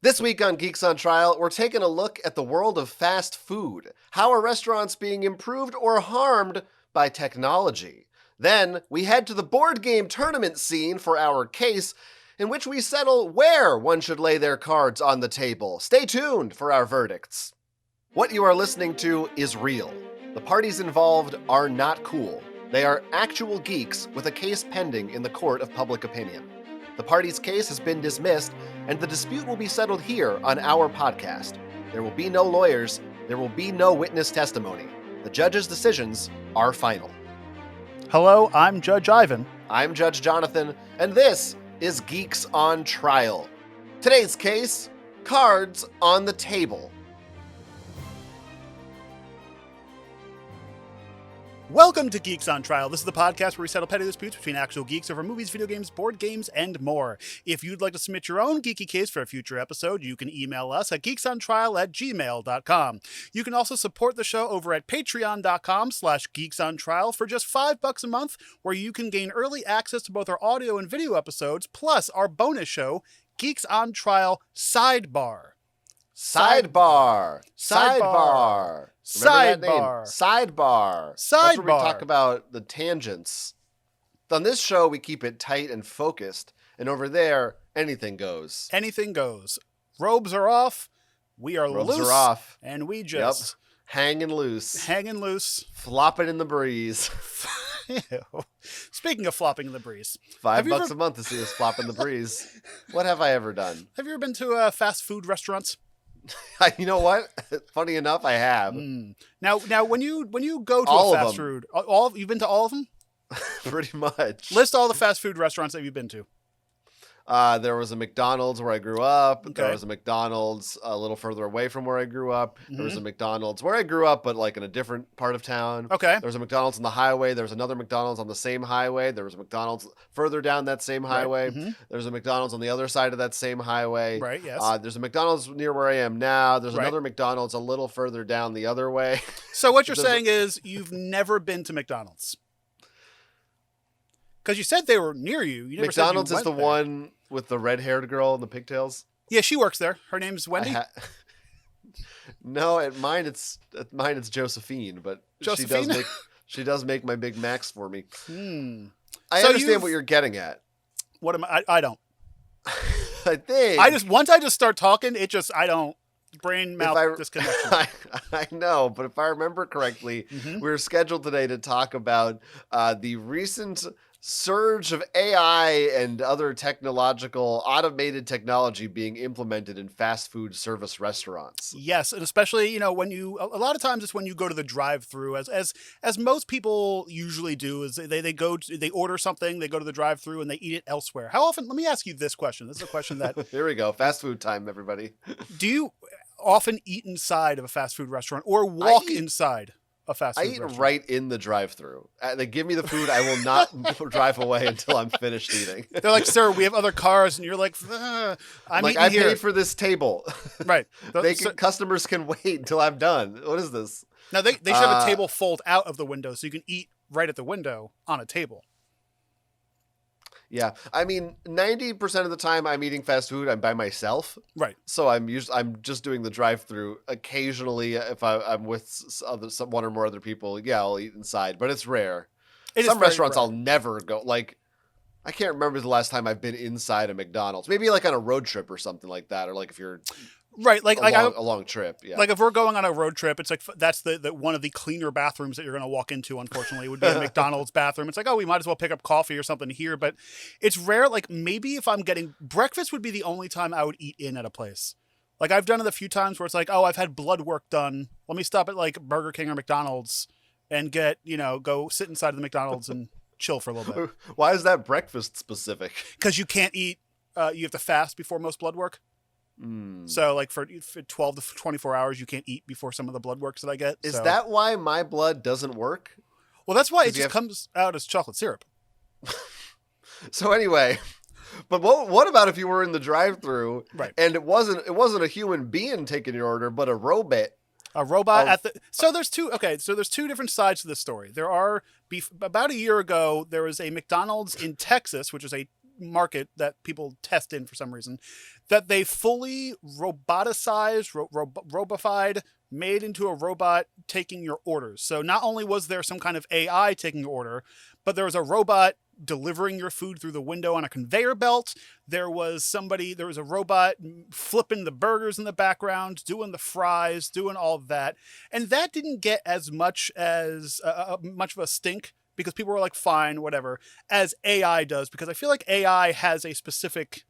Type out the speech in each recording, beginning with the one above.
This week on Geeks on Trial, we're taking a look at the world of fast food. How are restaurants being improved or harmed by technology? Then, we head to the board game tournament scene for our case, in which we settle where one should lay their cards on the table. Stay tuned for our verdicts. What you are listening to is real. The parties involved are not cool. They are actual geeks with a case pending in the court of public opinion. The party's case has been dismissed, and the dispute will be settled here on our podcast. There will be no lawyers. There will be no witness testimony. The judge's decisions are final. Hello, I'm Judge Ivan. I'm Judge Jonathan, and this is Geeks on Trial. Today's case, cards on the table. Welcome to Geeks on Trial. This is the podcast where we settle petty disputes between actual geeks over movies, video games, board games, and more. If you'd like to submit your own geeky case for a future episode, you can email us at geeksontrial@gmail.com. You can also support the show over at patreon.com/geeksontrial for just $5 a month, where you can gain early access to both our audio and video episodes, plus our bonus show, Geeks on Trial Sidebar. Sidebar. Sidebar. Sidebar. Sidebar. That's where we talk about the tangents. On this show, we keep it tight and focused, and over there, anything goes. Anything goes. Robes are off. We are Robes loose. are off. And we just... Hanging loose. Hanging loose. Flopping in the breeze. Ew. Speaking of flopping in the breeze. $5 a month to see us flop in the breeze. What have I ever done? Have you ever been to fast food restaurants? You know what? Funny enough, I have. Now, when you go to all a fast food, you've been to all of them? Pretty much. List all the fast food restaurants that you've been to. There was a McDonald's where I grew up. Okay. There was a McDonald's a little further away from where I grew up. There was a McDonald's where I grew up, but like in a different part of town. Okay. There was a McDonald's on the highway. There was another McDonald's on the same highway. There was a McDonald's further down that same highway. Right. There's a McDonald's on the other side of that same highway. Right, yes. There's a McDonald's near where I am now. There's Right. another McDonald's a little further down the other way. So what you're saying is you've never been to McDonald's. Because you said they were near you. You never McDonald's said you is the went there. one with the red-haired girl and the pigtails. Yeah, she works there. Her name's Wendy. No, at mine it's Josephine, but Josephine? she does make my Big Macs for me. I So understand what you're getting at. What am I don't. I think Once I just start talking, I don't brain mouth disconnection. I know, but if I remember correctly, we were scheduled today to talk about the recent surge of AI and other automated technology being implemented in fast food service restaurants. Yes, and especially, when a lot of times it's when you go to the drive-through, as most people usually do, is they order something, they go to the drive-through and they eat it elsewhere. How often? Let me ask you this question. This is a question that Here we go. Fast food time, everybody. do you often eat inside of a fast food restaurant or walk inside a fast food restaurant? I eat right in the drive-through. They give me the food. I will not drive away until I'm finished eating. They're like, sir, we have other cars, and you're like, I'm eating I here. paid for this table. Right. Customers can wait until I'm done. What is this? Now they should have a table fold out of the window so you can eat right at the window on a table. Yeah, I mean, 90% of the time I'm eating fast food, I'm by myself. Right. So I'm just doing the drive-through. Occasionally, if I'm with one or more other people, yeah, I'll eat inside, but it's rare. Some restaurants I'll never go. Like, I can't remember the last time I've been inside a McDonald's. Maybe like on a road trip or something like that, or like if you're right, a long trip. Yeah. Like if we're going on a road trip, it's like that's the one of the cleaner bathrooms that you're going to walk into. Unfortunately, would be a McDonald's bathroom. It's like, oh, we might as well pick up coffee or something here. But it's rare. Like maybe if I'm getting breakfast would be the only time I would eat in at a place. Like I've done it a few times where it's like, oh, I've had blood work done. Let me stop at like Burger King or McDonald's and go sit inside of the McDonald's and chill for a little bit. Why is that breakfast specific? Because you can't eat. You have to fast before most blood work. So like for 12 to 24 hours, you can't eat before some of the blood works that I get. Is that why my blood doesn't work? Well, that's why it just comes out as chocolate syrup. So anyway, but what about if you were in the drive-thru, right? And it wasn't a human being taking your order, but a robot? A robot at the... So there's two different sides to this story. There are... About a year ago, there was a McDonald's in Texas, which is a market that people test in for some reason, that they fully roboticized, robofied, made into a robot taking your orders. So not only was there some kind of AI taking your order, but there was a robot delivering your food through the window on a conveyor belt. There was a robot flipping the burgers in the background, doing the fries, doing all of that. And that didn't get as much of a stink because people were like, fine, whatever, as AI does, because I feel like AI has a specific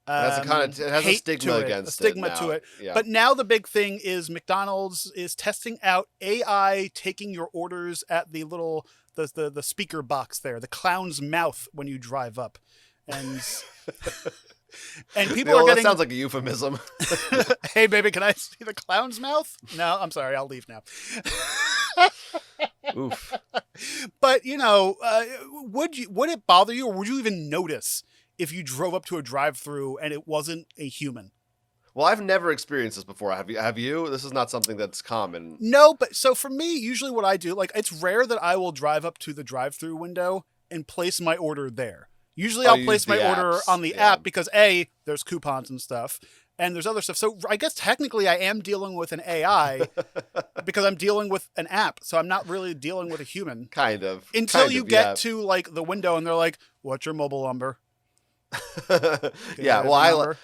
it has a stigma against it. Yeah. But now the big thing is McDonald's is testing out AI taking your orders at the little the speaker box there, the clown's mouth when you drive up, and people are getting. That sounds like a euphemism. Hey baby, can I see the clown's mouth? No, I'm sorry, I'll leave now. Oof. But would it bother you, or would you even notice if you drove up to a drive-through and it wasn't a human? Well, I've never experienced this before. Have you? This is not something that's common. No, but so for me, usually what I do, like, it's rare that I will drive up to the drive-through window and place my order there. Usually I'll place my order on the app because A, there's coupons and stuff, and there's other stuff. So I guess technically I am dealing with an AI because I'm dealing with an app. So I'm not really dealing with a human. Kind of. Until you get to like the window and they're like, what's your mobile number? Yeah, well,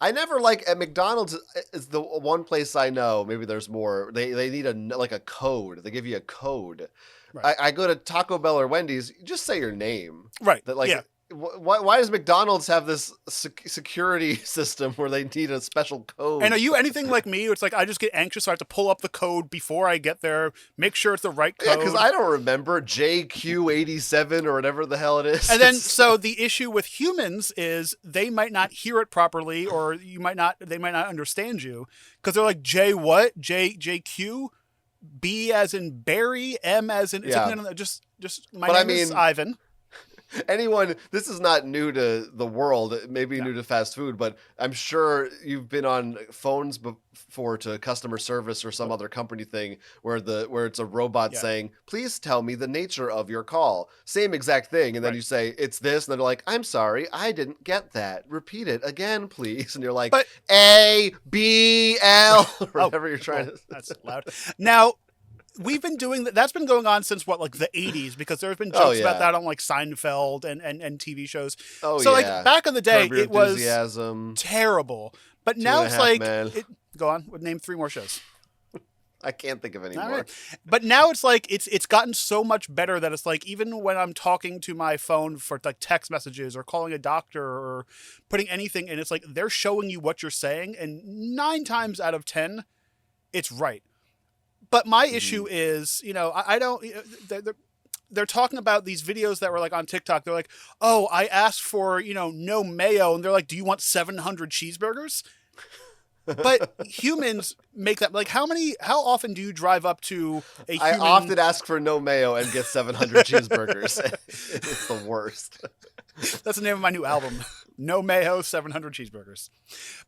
I never at McDonald's is the one place I know. Maybe there's more. They need a code. They give you a code. Right. I go to Taco Bell or Wendy's. Just say your name. Right. Yeah. Why does McDonald's have this security system where they need a special code? And are you anything like me? It's like I just get anxious, so I have to pull up the code before I get there, make sure it's the right code. Yeah, because I don't remember JQ87 or whatever the hell it is. And then, so the issue with humans is they might not hear it properly, or they might not understand you because they're like, J what? JQ? B as in Barry? M as in... Yeah. Like, no, just my name is Ivan. This is not new to the world, maybe new to fast food, but I'm sure you've been on phones before to customer service or some other company thing where it's a robot saying, please tell me the nature of your call. Same exact thing. And then you say, it's this. And then they're like, I'm sorry, I didn't get that. Repeat it again, please. And you're like, A, B, L, whatever you're trying to. That's loud. Now, we've been doing that. That's been going on since the 80s, because there's been jokes about that on like Seinfeld and TV shows. Like back in the day, it was terrible. But now it's like, go on, name 3 more shows. I can't think of any more. Right. But now it's like it's gotten so much better that it's like even when I'm talking to my phone for like text messages or calling a doctor or putting anything in, it's like they're showing you what you're saying, and 9 times out of 10, it's right. But my issue is, I don't. They're talking about these videos that were like on TikTok. They're like, "Oh, I asked for no mayo," and they're like, "Do you want 700 cheeseburgers?" But humans make that how often do you drive up to a human? I often ask for no mayo and get 700 cheeseburgers. It's the worst. That's the name of my new album. No mayo, 700 cheeseburgers.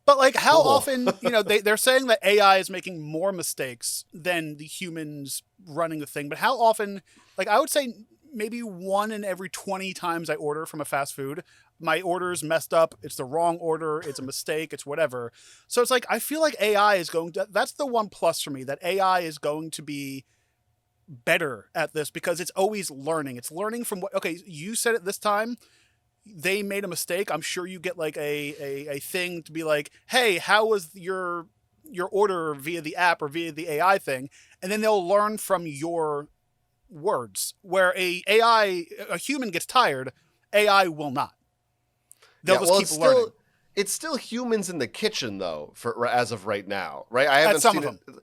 But how often, they're saying that AI is making more mistakes than the humans running the thing. But how often, I would say maybe 1 in every 20 times I order from a fast food, my order's messed up. It's the wrong order. It's a mistake. It's whatever. So it's I feel like AI is that's the one plus for me, that AI is going to be better at this because it's always learning. It's learning from you said it this time. They made a mistake. I'm sure you get a thing to be like, hey, how was your order via the app or via the AI thing? And then they'll learn from your words. Where a human gets tired, AI will not. They'll just keep learning. It's still humans in the kitchen though, as of right now, right? I haven't seen some of them.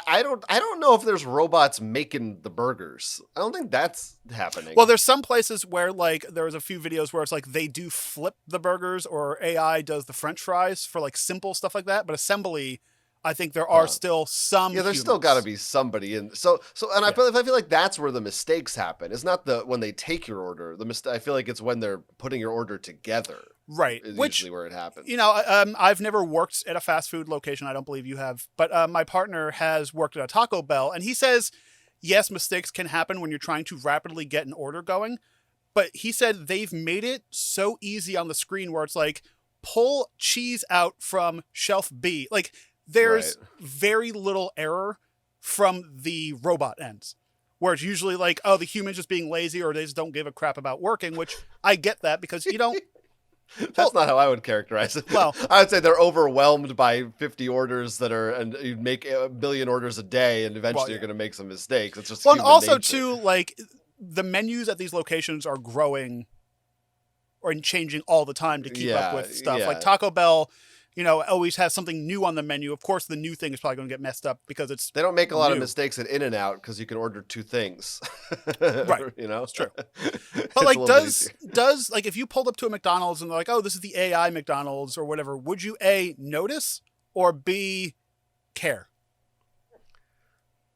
I don't know if there's robots making the burgers. I don't think that's happening. Well, there's some places where there was a few videos where it's they do flip the burgers, or AI does the French fries for simple stuff like that. But assembly, I think there are still some. Yeah, there's still got to be somebody in. I feel like that's where the mistakes happen. It's not when they take your order. I feel like it's when they're putting your order together. Right, is which usually where it happens. I've never worked at a fast food location. I don't believe you have, but my partner has worked at a Taco Bell, and he says, yes, mistakes can happen when you're trying to rapidly get an order going, but he said they've made it so easy on the screen where it's like, pull cheese out from shelf B. Like, there's very little error from the robot ends, where it's usually like, oh, the human's just being lazy or they just don't give a crap about working, which I get that because you don't. That's not how I would characterize it. Well, I would say they're overwhelmed by 50 orders and you make a billion orders a day, and eventually you're going to make some mistakes. It's just and also nature. too, like, the menus at these locations are growing or changing all the time to keep up with stuff. Yeah. Like Taco Bell, always has something new on the menu. Of course, the new thing is probably going to get messed up because they don't make a lot new. of mistakes at In-N-Out because you can order 2 things. Right. It's true. But like, does like, if you pulled up to a McDonald's and they're like, oh, this is the AI McDonald's or whatever, would you A, notice, or B, care?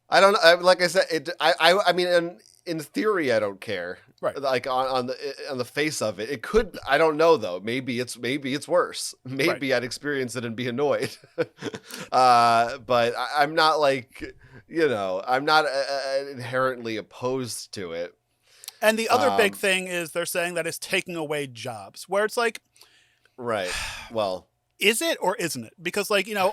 I don't know. Like I said, I mean, in theory, I don't care. Right. Like on the face of it, it could. I don't know though. Maybe it's worse. Maybe I'd experience it and be annoyed. But I'm not like, I'm not inherently opposed to it. And the other big thing is they're saying that it's taking away jobs, where it's like, right. Well, is it or isn't it? Because like, champion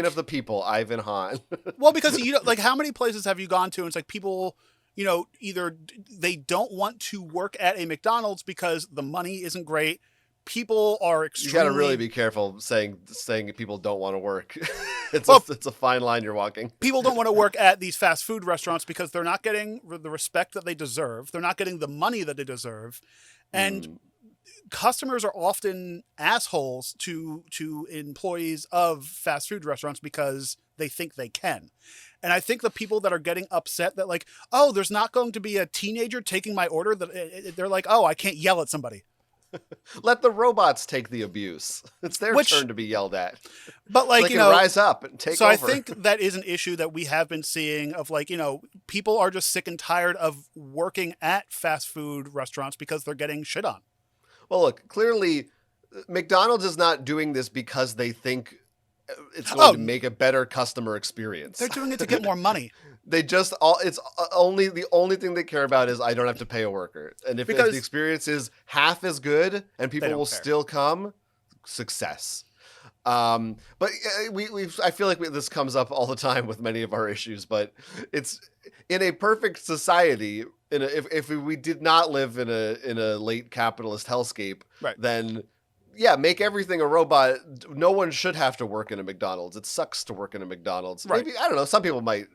of the people, Ivan Hahn. Well, because like, how many places have you gone to and it's like people, either they don't want to work at a McDonald's because the money isn't great. People are extremely... You got to really be careful saying people don't want to work. It's a fine line you're walking. People don't want to work at these fast food restaurants because they're not getting the respect that they deserve. They're not getting the money that they deserve. And customers are often assholes to employees of fast food restaurants because they think they can. And I think the people that are getting upset that like, oh, there's not going to be a teenager taking my order, that they're like, oh, I can't yell at somebody. Let the robots take the abuse. It's their turn to be yelled at. But like, so they can rise up and take over. So I think that is an issue that we have been seeing of like, people are just sick and tired of working at fast food restaurants because they're getting shit on. Well, look, clearly McDonald's is not doing this because they think it's going to make a better customer experience. They're doing it to get more money. They just the only thing they care about is I don't have to pay a worker. And if the experience is half as good and people will still come, success. But I feel like this comes up all the time with many of our issues, but it's in a perfect society. If we did not live in a late capitalist hellscape, then make everything a robot. No one should have to work in a McDonald's. It sucks to work in a McDonald's. Right. Maybe, I don't know. Some people might.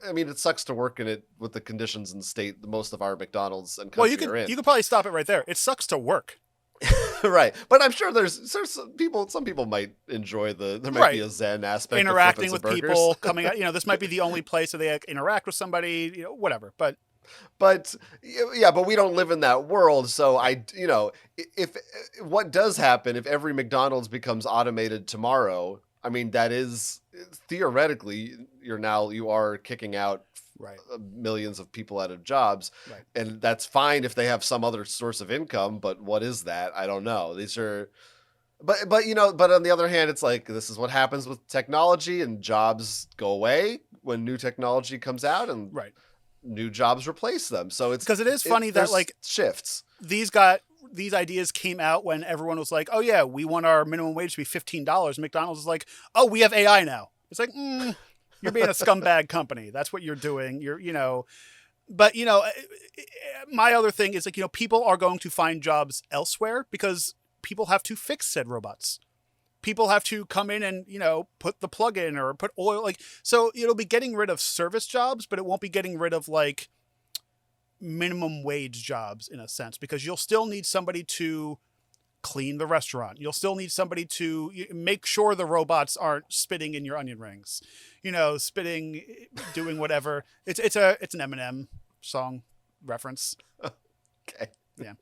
I mean, it sucks to work in it with the conditions and state most of our McDonald's and country are in. You could probably stop it right there. It sucks to work. Right. But I'm sure there's some people might enjoy there might be a Zen aspect interacting of with people coming out. This might be the only place that they interact with somebody, whatever. But we don't live in that world. So if what does happen if every McDonald's becomes automated tomorrow, I mean, that is theoretically you are kicking out millions of people out of jobs, and that's fine if they have some other source of income. But what is that? I don't know. These are, but on the other hand, it's like this is what happens with technology, and jobs go away when new technology comes out, and new jobs replace them. So it's because it is funny that like shifts. These ideas came out when everyone was like, oh yeah, we want our minimum wage to be $15. McDonald's is like, oh, we have AI now. It's like, you're being a scumbag company. That's what you're doing. But my other thing is like, people are going to find jobs elsewhere because people have to fix said robots. People have to come in and, put the plug in or put oil. So it'll be getting rid of service jobs, but it won't be getting rid of like minimum wage jobs in a sense, because you'll still need somebody to clean the restaurant. You'll still need somebody to make sure the robots aren't spitting in your onion rings, spitting, doing whatever. It's an Eminem song reference. Okay. Yeah.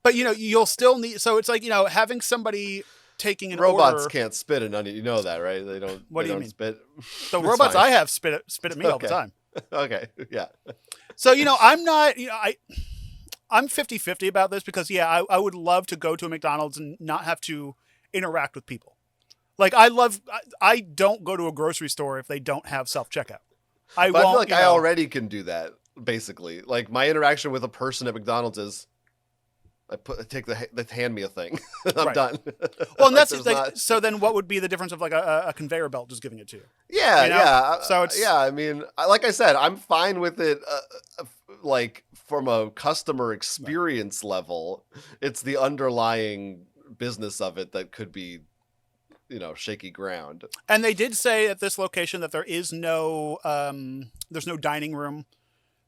But, you'll still need, so it's like, having somebody taking an robots order. Can't spit an onion. You know that, right? They don't. What do you don't mean? Spit. The robots fine. I have spit at me all the time. Okay. Yeah. So, I'm not, I'm 50-50 about this because, I would love to go to a McDonald's and not have to interact with people. Like, I don't go to a grocery store if they don't have self-checkout. I feel like I already can do that. basically. Like, my interaction with a person at McDonald's is, they hand me a thing. I'm Right. done. Well, and Like, that's like, so then what would be the difference of like a conveyor belt just giving it to you? Yeah, You know? yeah. So it's Yeah, I mean, like I said, I'm fine with it, like, from a customer experience level. It's the underlying business of it that could be, shaky ground. And they did say at this location that there's no dining room.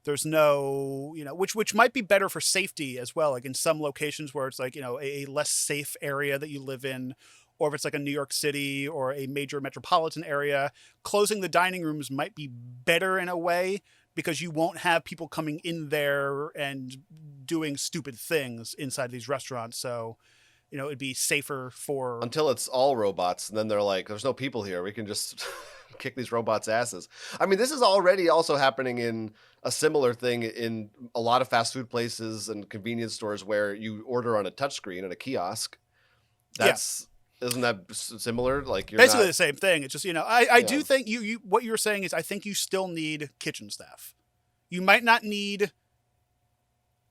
There's no, which might be better for safety as well. Like in some locations where it's like, a less safe area that you live in, or if it's like a New York City or a major metropolitan area, closing the dining rooms might be better in a way because you won't have people coming in there and doing stupid things inside these restaurants. So, it'd be safer for... Until it's all robots, and then they're like, there's no people here. We can just kick these robots' asses. I mean, this is already also happening in a similar thing in a lot of fast food places and convenience stores where you order on a touchscreen at a kiosk. Isn't that similar? Like, you're basically not... the same thing. It's just, I do think you what you're saying is I think you still need kitchen staff. You might not need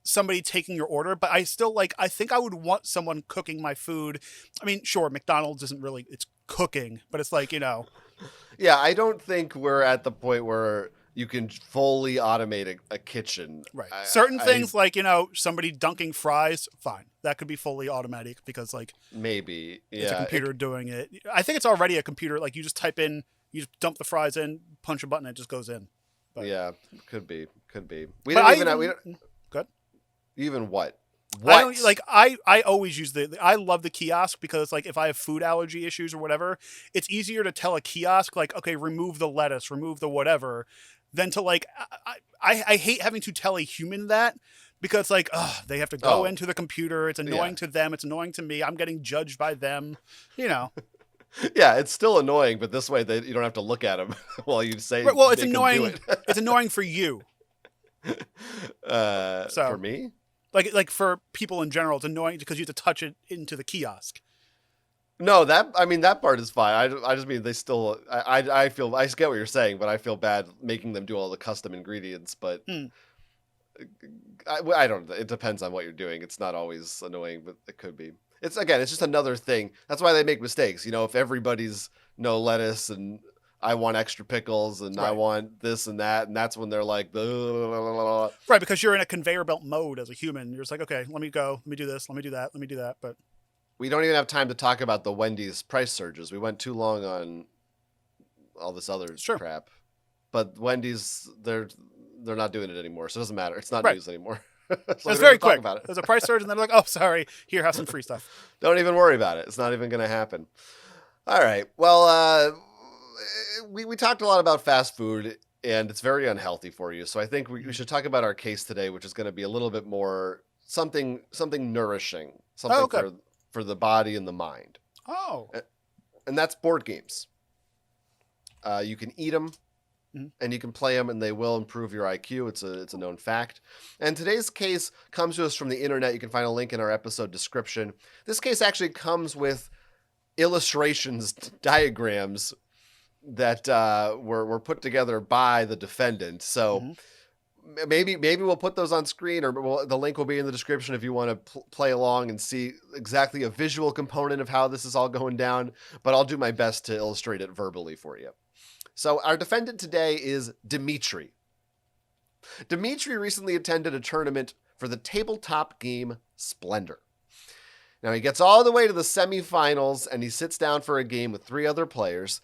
somebody taking your order, but I think I would want someone cooking my food. I mean, sure, McDonald's isn't really, it's cooking, but it's like, Yeah, I don't think we're at the point where you can fully automate a kitchen. Right. Certain things like, somebody dunking fries, fine. That could be fully automatic because like maybe it's a computer doing it. I think it's already a computer. Like you just type in, you just dump the fries in, punch a button, it just goes in. But, yeah, could be. We but don't even have, good. Even what? I always use I love the kiosk because like if I have food allergy issues or whatever, it's easier to tell a kiosk like, okay, remove the lettuce, remove the whatever, than to like, I hate having to tell a human that because like, they have to go into the computer. It's annoying to them. It's annoying to me. I'm getting judged by them, Yeah, it's still annoying, but this way you don't have to look at them while you say. Right, well, it's annoying. It's annoying for you. For me. Like for people in general, it's annoying because you have to touch it into the kiosk. No, that part is fine. I just mean they still. I get what you're saying, but I feel bad making them do all the custom ingredients. But I don't know. It depends on what you're doing. It's not always annoying, but it could be. It's just another thing. That's why they make mistakes. If everybody's no lettuce and I want extra pickles and I want this and that, and that's when they're like, right, because you're in a conveyor belt mode as a human. You're just like, okay, let me go, let me do this, let me do that, let me do that. But we don't even have time to talk about the Wendy's price surges. We went too long on all this other crap. But Wendy's, they're not doing it anymore, so it doesn't matter. It's not news anymore. So it's very quick. About it. There's a price surge, and they're like, "Oh, sorry, here, have some free stuff." Don't even worry about it. It's not even going to happen. All right. Well, we talked a lot about fast food, and it's very unhealthy for you. So I think we should talk about our case today, which is going to be a little bit more something nourishing, something for the body and the mind. Oh. And that's board games. You can eat them. And you can play them, and they will improve your IQ. It's a known fact. And today's case comes to us from the internet. You can find a link in our episode description. This case actually comes with illustrations, diagrams that were put together by the defendant. So maybe we'll put those on screen, or the link will be in the description if you want to play along and see exactly a visual component of how this is all going down. But I'll do my best to illustrate it verbally for you. So our defendant today is Dimitri. Dimitri recently attended a tournament for the tabletop game Splendor. Now he gets all the way to the semifinals and he sits down for a game with 3 other players.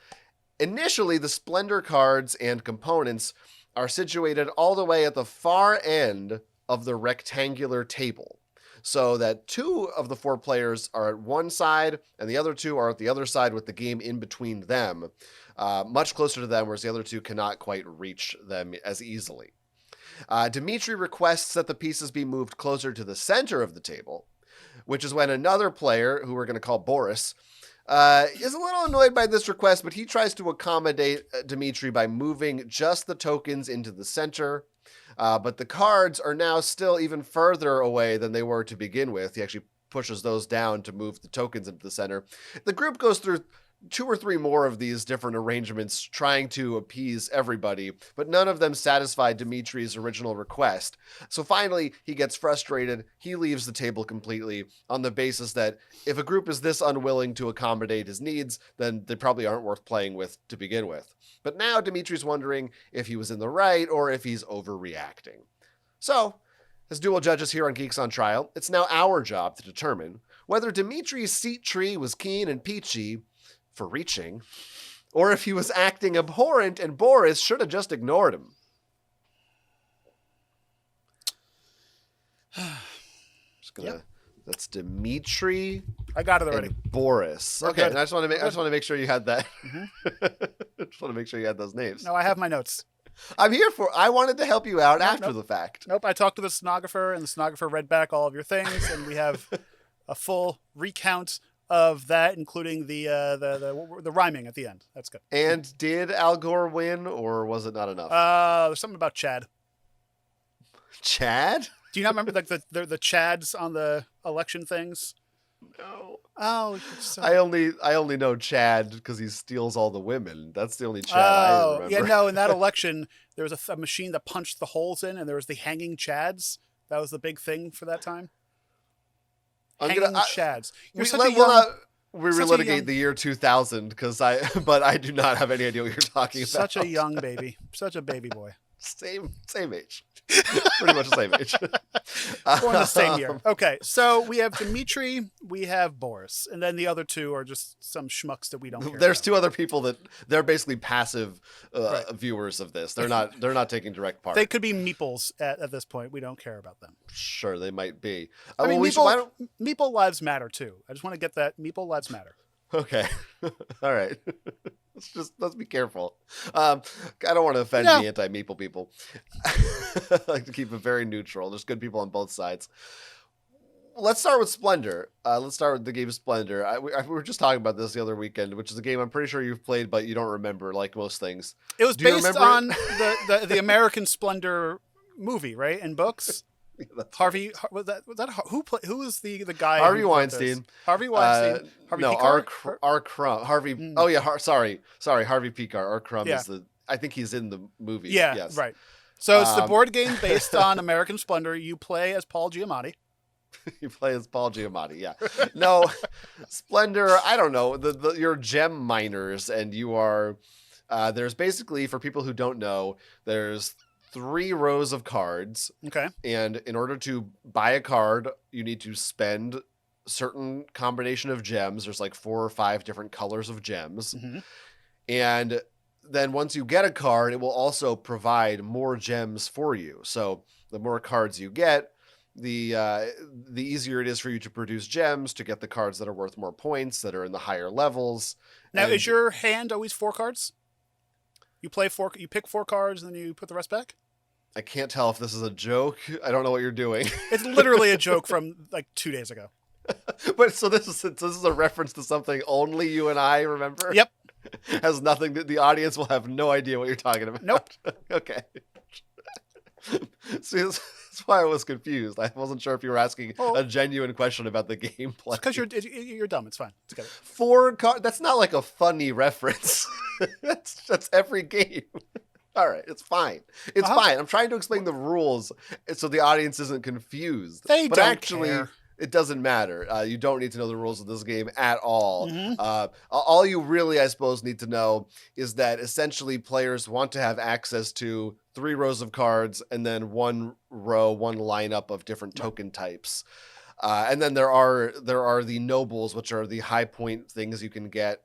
Initially, the Splendor cards and components are situated all the way at the far end of the rectangular table, so that 2 of the 4 players are at one side and the other 2 are at the other side with the game in between them. Much closer to them, whereas the other 2 cannot quite reach them as easily. Dimitri requests that the pieces be moved closer to the center of the table, which is when another player, who we're going to call Boris, is a little annoyed by this request, but he tries to accommodate Dimitri by moving just the tokens into the center. But the cards are now still even further away than they were to begin with. He actually pushes those down to move the tokens into the center. The group goes through 2 or 3 more of these different arrangements trying to appease everybody, but none of them satisfied Dimitri's original request. So finally, he gets frustrated. He leaves the table completely on the basis that if a group is this unwilling to accommodate his needs, then they probably aren't worth playing with to begin with. But now Dimitri's wondering if he was in the right or if he's overreacting. So, as dual judges here on Geeks on Trial, it's now our job to determine whether Dimitri's seat tree was keen and peachy for reaching, or if he was acting abhorrent and Boris should have just ignored him. Just gonna. That's Dimitri. I got it already. And Boris. We're Okay, good. and I just want to make sure you had that. Just want to make sure you had those names. No, I have my notes. I'm here for. I wanted to help you out after the fact. Nope, I talked to the stenographer, and the stenographer read back all of your things, and we have a full recount of that, including the rhyming at the end. That's good. And did Al Gore win, or was it not enough? There's something about Chad. Chad? Do you not remember like the Chads on the election things? No. Oh, so... I only know Chad because he steals all the women. That's the only Chad I remember. Yeah, no. In that election, there was a machine that punched the holes in, and there was the hanging Chads. That was the big thing for that time. Hanging Chads. We relitigate the year 2000 but I do not have any idea what you're talking about. Such a young baby. Such a baby boy. Same age. Pretty much the same age. Born the same year. Okay, so we have Dimitri, we have Boris, and then the other two are just some schmucks that we don't care There's about. 2 other people that they're basically passive viewers of this. They're not taking direct part. They could be meeples at this point. We don't care about them. Sure, they might be. I mean, Meeple lives matter too. I just want to get that. Meeple lives matter. Okay. All right. Let's be careful. I don't want to offend the anti-Meeple people. I like to keep it very neutral. There's good people on both sides. Let's start with Splendor. Let's start with the game Splendor. We were just talking about this the other weekend, which is a game I'm pretty sure you've played, but you don't remember, like most things. It was based on the American Splendor movie, right? And books. Yeah, Harvey was that who was the guy? Harvey Weinstein. Harvey Weinstein. Harvey no, Picard? R. Crumb. Harvey. Oh yeah. Sorry. Harvey Picard. R. Crumb is the. I think he's in the movie. Yeah. Yes. Right. So it's the board game based on American Splendor. You play as Paul Giamatti. You play as Paul Giamatti. Yeah. No, Splendor. I don't know. You're gem miners, and you are. There's basically, for people who don't know, there's 3 rows of cards. Okay. And in order to buy a card, you need to spend certain combination of gems. There's like 4 or 5 different colors of gems. Mm-hmm. And then once you get a card, it will also provide more gems for you. So the more cards you get, the easier it is for you to produce gems to get the cards that are worth more points, that are in the higher levels. Now, is your hand always 4 cards? You play 4. You pick 4 cards, and then you put the rest back. I can't tell if this is a joke. I don't know what you're doing. It's literally a joke from like 2 days ago. But so this is a reference to something only you and I remember? Yep. Has nothing to, the audience will have no idea what you're talking about. Nope. Okay. See, that's why I was confused. I wasn't sure if you were asking a genuine question about the gameplay. Because you're dumb. It's fine. It's good. 4 cards. That's not like a funny reference. that's every game. All right, it's fine. It's fine. I'm trying to explain the rules so the audience isn't confused. But don't actually care. It doesn't matter. You don't need to know the rules of this game at all. Mm-hmm. All you really, I suppose, need to know is that essentially players want to have access to 3 rows of cards and then 1 row, 1 lineup of different token types. And then there are the nobles, which are the high point things you can get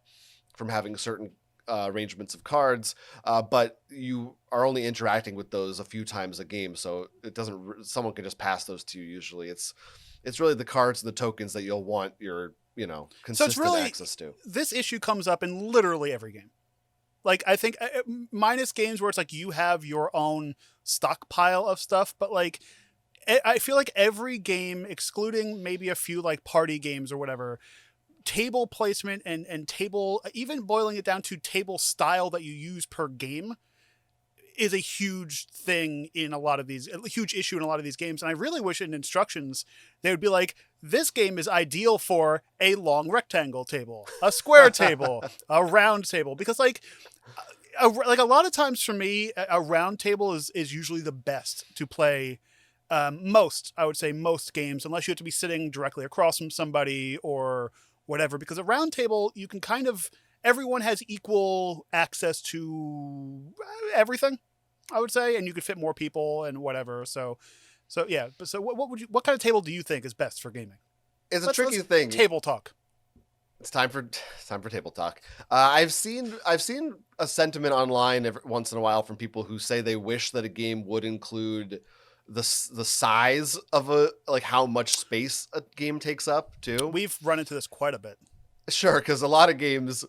from having certain arrangements of cards, but you are only interacting with those a few times a game, so it doesn't. Someone can just pass those to you. Usually, it's really the cards and the tokens that you'll want your consistent access to. This issue comes up in literally every game. Like, I think minus games where it's like you have your own stockpile of stuff, but like I feel like every game, excluding maybe a few like party games or whatever, table placement and table, even boiling it down to table style that you use per game, is a huge thing in a lot of these, a huge issue in a lot of these games. And I really wish in instructions they would be like, This game is ideal for a long rectangle table, a square table, a round table, because like a lot of times for me, a round table is usually the best to play. I would say most games, unless you have to be sitting directly across from somebody or whatever, because a round table, you can everyone has equal access to everything, I would say, and you could fit more people and whatever. So yeah, but so what kind of table do you think is best for gaming? It's a tricky thing. Table talk. It's time for table talk. I've seen a sentiment online every once in a while from people who say they wish that a game would include the size of how much space a game takes up too. We've run into this quite a bit. Sure, because a lot of games,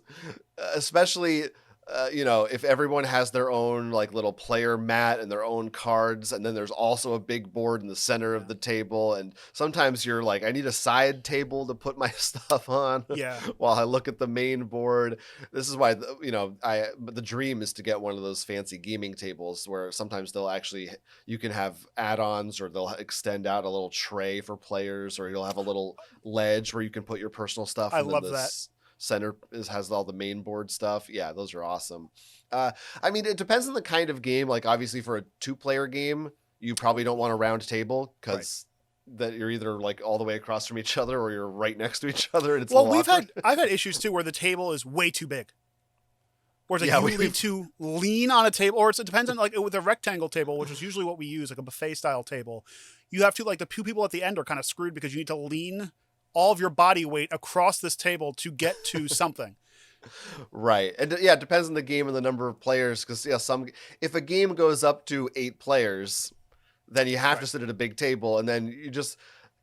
especially if everyone has their own like little player mat and their own cards, and then there's also a big board in the center of the table, and sometimes you're like, I need a side table to put my stuff on while I look at the main board. This is why the dream is to get one of those fancy gaming tables where sometimes you can have add-ons, or they'll extend out a little tray for players, or you'll have a little ledge where you can put your personal stuff. I love that. Center has all the main board stuff. Yeah, those are awesome. I mean, it depends on the kind of game. Like, obviously, for a 2-player game, you probably don't want a round table because that you're either like all the way across from each other or you're right next to each other, and it's I've had issues too where the table is way too big. Or it's like you need to lean on a table, or it depends on like with a rectangle table, which is usually what we use, like a buffet style table. You have to like the two people at the end are kind of screwed because you need to lean all of your body weight across this table to get to something. Right. And yeah, it depends on the game and the number of players. Because if a game goes up to 8 players, then you have to sit at a big table, and then you just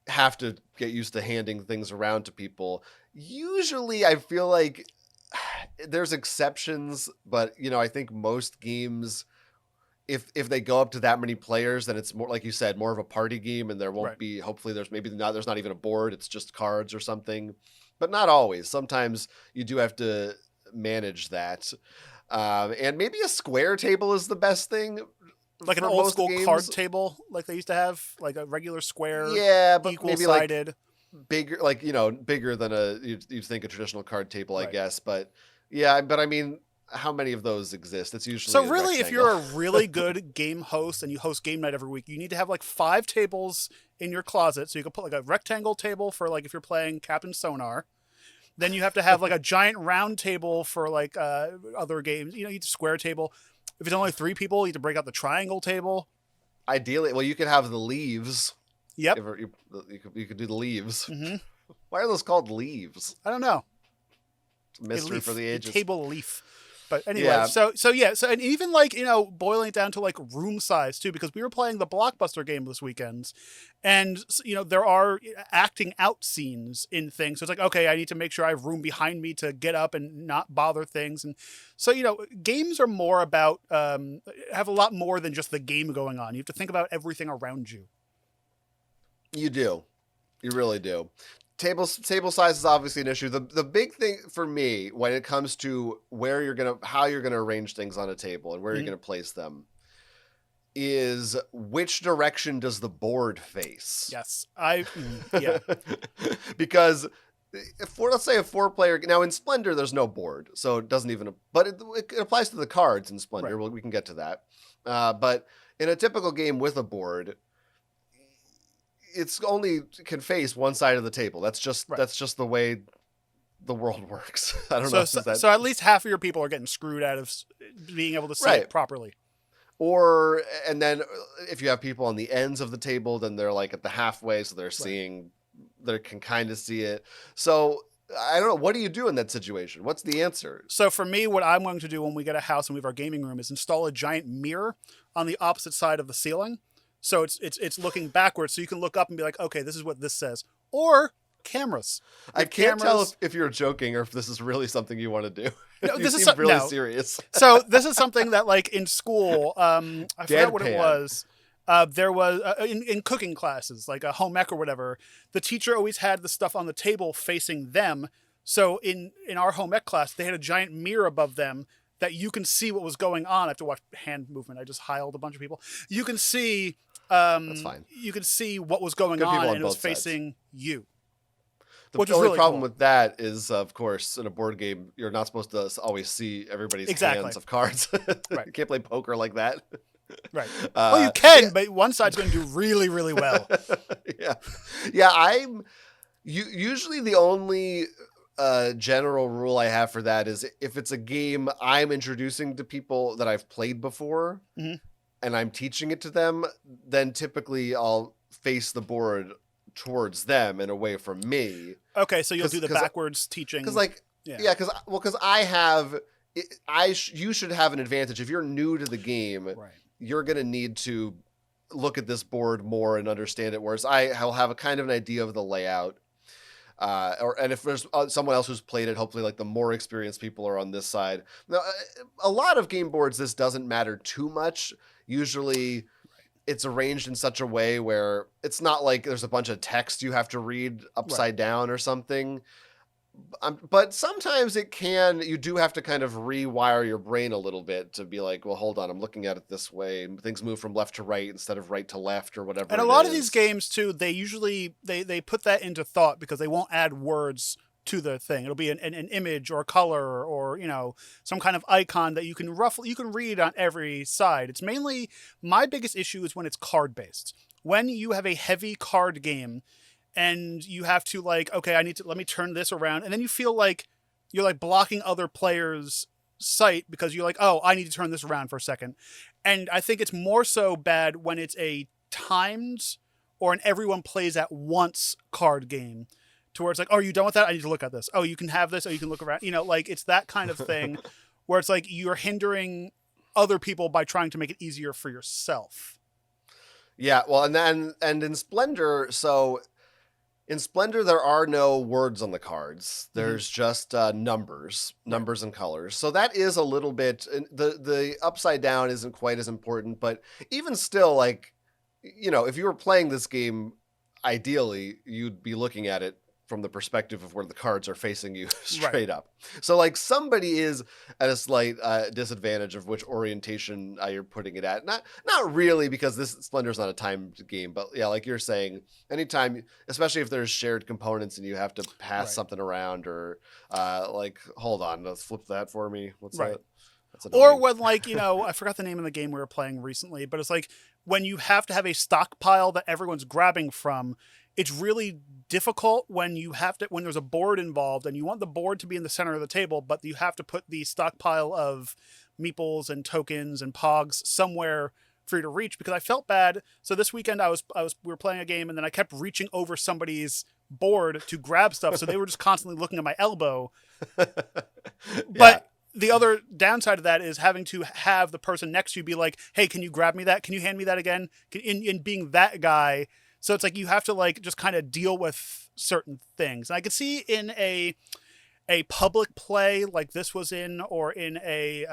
have to get used to handing things around to people. Usually, I feel like there's exceptions, but I think most games, if they go up to that many players, then it's more, like you said, more of a party game, and there won't be, hopefully there's not even a board, it's just cards or something, but not always. Sometimes you do have to manage that. And maybe a square table is the best thing. Like an old school card table, like they used to have, like a regular square, but equal maybe sided. Bigger, bigger than you'd think a traditional card table, I guess. But yeah, but I mean, how many of those exist? It's usually so really, if you're a really good game host and you host game night every week, you need to have like 5 tables in your closet. So you can put like a rectangle table for like if you're playing Captain Sonar. Then you have to have like a giant round table for like other games. You need a square table. If it's only 3 people, you have to break out the triangle table. Ideally, well, you could have the leaves. Yep. You could do the leaves. Mm-hmm. Why are those called leaves? I don't know. It's a mystery for the ages. A table leaf. But anyway, so and even like, boiling it down to like room size too, because we were playing the Blockbuster game this weekend, and there are acting out scenes in things. So it's like, okay, I need to make sure I have room behind me to get up and not bother things. And so, games are more about, have a lot more than just the game going on. You have to think about everything around you. You do. You really do. Table size is obviously an issue. The big thing for me when it comes to how you're gonna arrange things on a table and where you're gonna place them is which direction does the board face? Yes, Because let's say a 4-player, now in Splendor there's no board, so it doesn't even. But it applies to the cards in Splendor. Right. Well, we can get to that. But in a typical game with a board, it's only can face one side of the table. That's just the way the world works. I don't know. So at least half of your people are getting screwed out of being able to see it properly. And then if you have people on the ends of the table, then they're like at the halfway, so they're seeing, they can kind of see it. So I don't know. What do you do in that situation? What's the answer? So for me, what I'm going to do when we get a house and we have our gaming room is install a giant mirror on the opposite side of the ceiling. So it's looking backwards, so you can look up and be like, okay, this is what this says. Or cameras. I can't tell if you're joking or if this is really something you want to do. No, this is really serious. So this is something that, like, in school, I forgot what it was. There was in cooking classes, like a home ec or whatever. The teacher always had the stuff on the table facing them. So in our home ec class, they had a giant mirror above them that you can see what was going on. I have to watch hand movement. I just hiled a bunch of people. You can see. That's fine. You can see what was going on, and it was facing you. The which is only really problem cool. with that is, of course, in a board game, you're not supposed to always see everybody's Exactly. hands of cards. Right. You can't play poker like that. Right. Well, you can, Yeah. but one side's going to do really, really well. Yeah. Yeah, I'm usually the only general rule I have for that is if it's a game I'm introducing to people that I've played before hmm and I'm teaching it to them, then typically I'll face the board towards them and away from me. Okay, so you'll do the 'Cause- backwards teaching. Because like, Yeah. because I have, you should have an advantage if you're new to the game. Right. You're gonna need to look at this board more and understand it. Whereas I'll have a kind of an idea of the layout. And if there's someone else who's played it, hopefully like the more experienced people are on this side. Now, a lot of game boards, this doesn't matter too much. Usually it's arranged in such a way where it's not like there's a bunch of text you have to read upside down or something. But sometimes you do have to kind of rewire your brain a little bit to be like, well, hold on, I'm looking at it this way. Things move from left to right instead of right to left or whatever. And a lot of these games too, they usually they put that into thought because they won't add words to the thing. It'll be an image or color or some kind of icon that you can read on every side. It's mainly, my biggest issue is when it's card based. When you have a heavy card game and you have to okay, let me turn this around, and then you feel like you're like blocking other players' sight because you're like, oh, I need to turn this around for a second. And I think it's more so bad when it's a timed or an everyone plays at once card game to where it's like, oh, are you done with that? I need to look at this. Oh, you can have this. Oh, you can look around. It's that kind of thing where it's like you're hindering other people by trying to make it easier for yourself. Yeah, well, and in Splendor, so in Splendor, there are no words on the cards. There's just numbers and colors. So that is a little bit, the upside down isn't quite as important, but even still, if you were playing this game, ideally, you'd be looking at it from the perspective of where the cards are facing you straight up. So somebody is at a slight disadvantage of which orientation you're putting it at. Not really, because this Splendor's not a timed game, but yeah, like you're saying, anytime, especially if there's shared components and you have to pass something around or hold on, let's flip that for me. What's that? Or when I forgot the name of the game we were playing recently, but it's like when you have to have a stockpile that everyone's grabbing from, it's really difficult when there's a board involved and you want the board to be in the center of the table, but you have to put the stockpile of meeples and tokens and pogs somewhere for you to reach, because I felt bad. So this weekend we were playing a game and then I kept reaching over somebody's board to grab stuff. So they were just constantly looking at my elbow. But the other downside of that is having to have the person next to you be like, hey, can you grab me that? Can you hand me that again? In being that guy. So it's like you have to just kind of deal with certain things. And I could see in a public play like this was in, or in a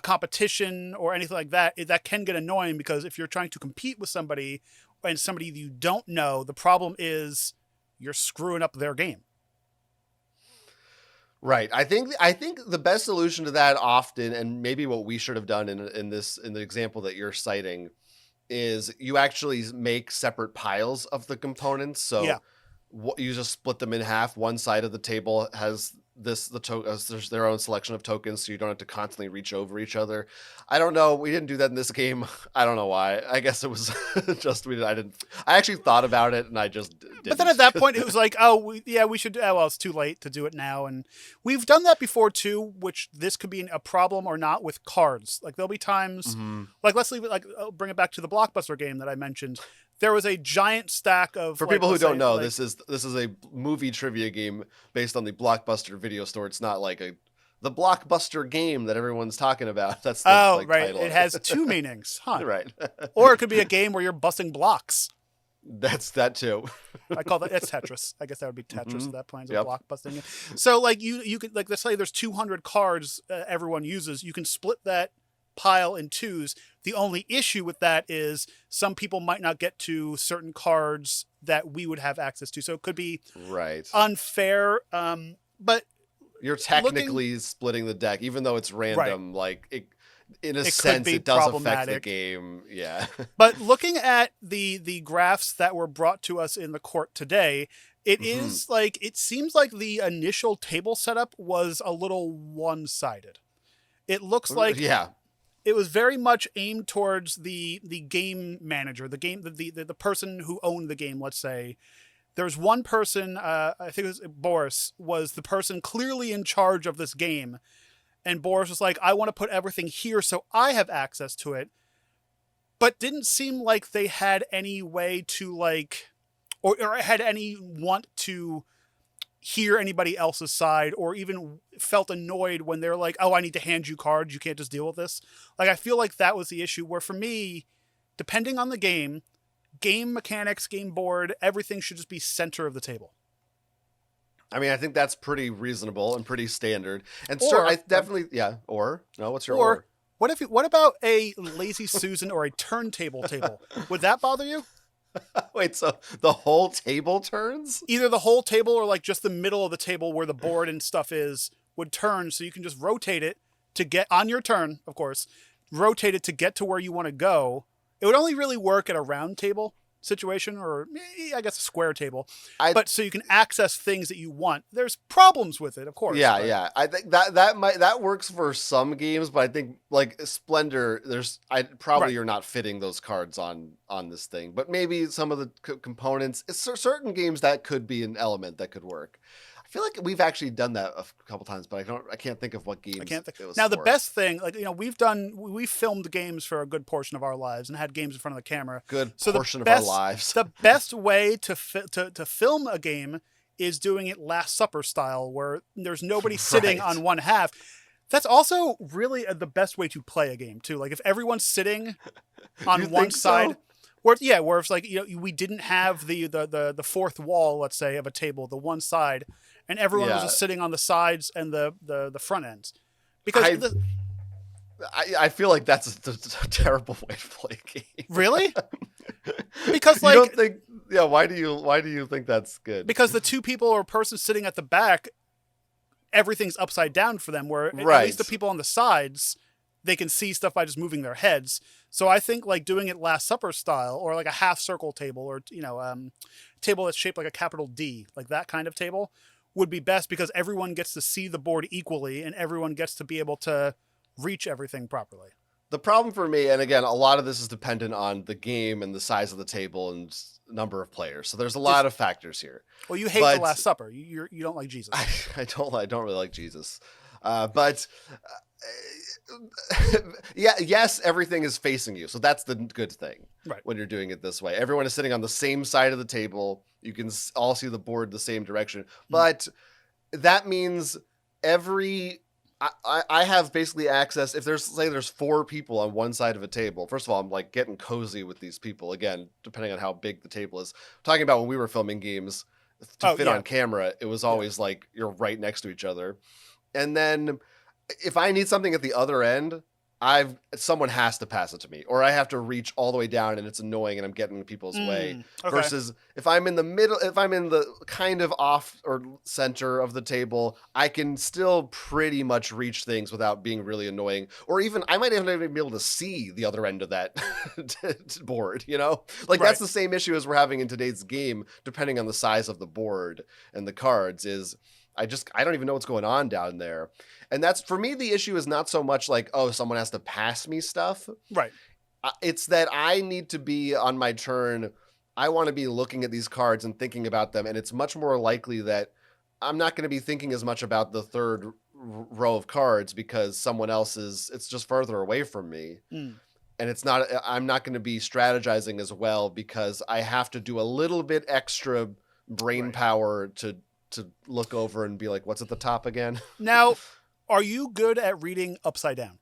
competition or anything like that, that can get annoying, because if you're trying to compete with somebody and somebody you don't know, the problem is you're screwing up their game. Right. I think the best solution to that often, and maybe what we should have done in the example that you're citing, is you actually make separate piles of the components. So you just split them in half. One side of the table has there's their own selection of tokens, so you don't have to constantly reach over each other. I don't know. We didn't do that in this game. I don't know why. I guess it was just I actually thought about it and I just didn't. But then at that point it was like, we should. Oh, well, it's too late to do it now. And we've done that before too, which this could be a problem or not with cards. Like there'll be times, let's leave it. I'll bring it back to the Blockbuster game that I mentioned. There was a giant stack of. For people who don't know, this is a movie trivia game based on the Blockbuster video store. It's not like the Blockbuster game that everyone's talking about. That's the title. It has two meanings, huh? Right. Or it could be a game where you're busting blocks. That's that too. I call that, it's Tetris. I guess that would be Tetris at that point. Block busting. So you could let's say there's 200 cards everyone uses. You can split that pile in twos. The only issue with that is some people might not get to certain cards that we would have access to. So it could be unfair. But you're technically splitting the deck, even though it's random. Like in a sense, it does affect the game. Yeah. But looking at the graphs that were brought to us in the court today, It is like, it seems like the initial table setup was a little one-sided. It looks like Yeah. it was very much aimed towards the game manager, the person who owned the game, let's say. There's one person, I think it was Boris, was the person clearly in charge of this game. And Boris was like, I want to put everything here so I have access to it. But didn't seem like they had any way to like, or had any want to hear anybody else's side, or even felt annoyed when they're like, oh, I need to hand you cards, you can't just deal with this. Like, I feel like that was the issue, where for me, depending on the game mechanics, game board, everything should just be center of the table. I mean, I think that's pretty reasonable and pretty standard. And Or, I definitely, yeah. No, what's your or? What about a Lazy Susan or a turntable table? Would that bother you? Wait, so the whole table turns? Either the whole table or like just the middle of the table where the board and stuff is would turn, so you can just rotate it to get on your turn, of course, rotate it to get to where you want to go. It would only really work at a round table situation, or I guess a square table, but so you can access things that you want. There's problems with it, of course. Yeah. I think that works for some games, but I think like Splendor, you're not fitting those cards on this thing. But maybe some of the components, certain games that could be an element that could work. I feel like we've actually done that a couple times, but I can't think of what games. I can't think. It was now, for. The best thing, like, we've filmed games for a good portion of our lives and had games in front of the camera. Portion of our lives. The best way to film a game is doing it Last Supper style, where there's nobody sitting on one half. That's also really the best way to play a game too. Like, if everyone's sitting on one side. So? Where it's like, we didn't have the fourth wall, let's say, of a table, the one side, and everyone was just sitting on the sides and the front ends. Because I feel like that's a terrible way to play a game. Really? Because like, you don't think? Yeah. Why do you think that's good? Because the two people or person sitting at the back, everything's upside down for them. Where at least the people on the sides, they can see stuff by just moving their heads. So I think like doing it Last Supper style, or like a half circle table, or table that's shaped like a capital D, like that kind of table, would be best, because everyone gets to see the board equally and everyone gets to be able to reach everything properly. The problem for me, and again, a lot of this is dependent on the game and the size of the table and number of players. So there's a lot of factors here. Well, you hate the Last Supper. You don't like Jesus. I don't really like Jesus. But yes, everything is facing you. So that's the good thing, right? When you're doing it this way, everyone is sitting on the same side of the table. You can all see the board the same direction, but that means I have basically access. If there's 4 people on one side of a table, first of all, I'm like getting cozy with these people. Again, depending on how big the table is. I'm talking about when we were filming games to fit on camera, it was always like you're right next to each other. And then if I need something at the other end, someone has to pass it to me, or I have to reach all the way down, and it's annoying, and I'm getting in people's way. Okay. Versus if I'm in the middle, if I'm in the kind of off or center of the table, I can still pretty much reach things without being really annoying. Or even I might even be able to see the other end of that board. That's the same issue as we're having in today's game. Depending on the size of the board and the cards, is I don't even know what's going on down there. And that's, for me, the issue is not so much like, oh, someone has to pass me stuff. Right. It's that I need to be on my turn. I want to be looking at these cards and thinking about them. And it's much more likely that I'm not going to be thinking as much about the third row of cards because someone else it's just further away from me. And I'm not going to be strategizing as well because I have to do a little bit extra brain power to look over and be like, what's at the top again? Now, are you good at reading upside down?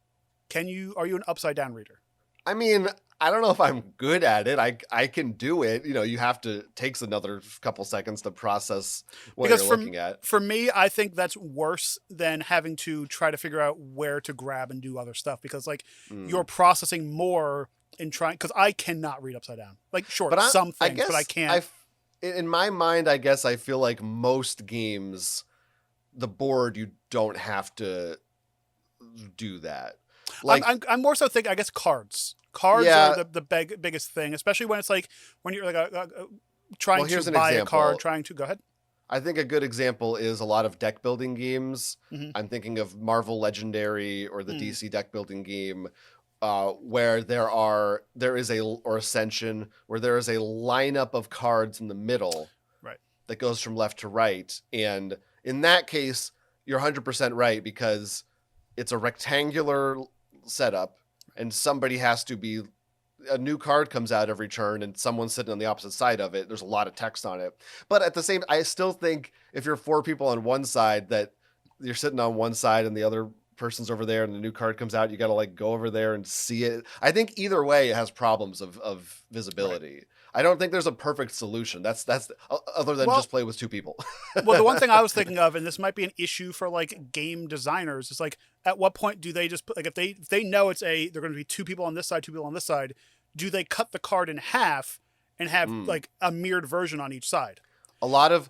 Are you an upside down reader? I mean, I don't know if I'm good at it. I can do it. You have to, takes another couple seconds to process what you're looking at. For me, I think that's worse than having to try to figure out where to grab and do other stuff, because you're processing more in trying, because I cannot read upside down. Like, sure, some things, but I can't. In my mind, I guess I feel like most games, the board, you don't have to do that. Like, I'm more so thinking, I guess, cards. Cards are the biggest thing, especially when it's like when you're like trying to buy a card, trying to go ahead. I think a good example is a lot of deck building games. Mm-hmm. I'm thinking of Marvel Legendary or the DC deck building game, where there is or Ascension, where there is a lineup of cards in the middle Right. that goes from left to right. And in that case, you're 100% right, because it's a rectangular setup and somebody has to be, a new card comes out every turn and someone's sitting on the opposite side of it. There's a lot of text on it. But at the same, I still think if you're 4 people on one side, that you're sitting on one side and the other person's over there and the new card comes out, you got to like go over there and see it. I think either way it has problems of visibility. Right. I don't think there's a perfect solution. That's other than just play with 2 people. Well, the one thing I was thinking of, and this might be an issue for like game designers, is like, at what point do they just put, like, if they know they're going to be 2 people on this side, 2 people on this side, do they cut the card in half and have like a mirrored version on each side? A lot of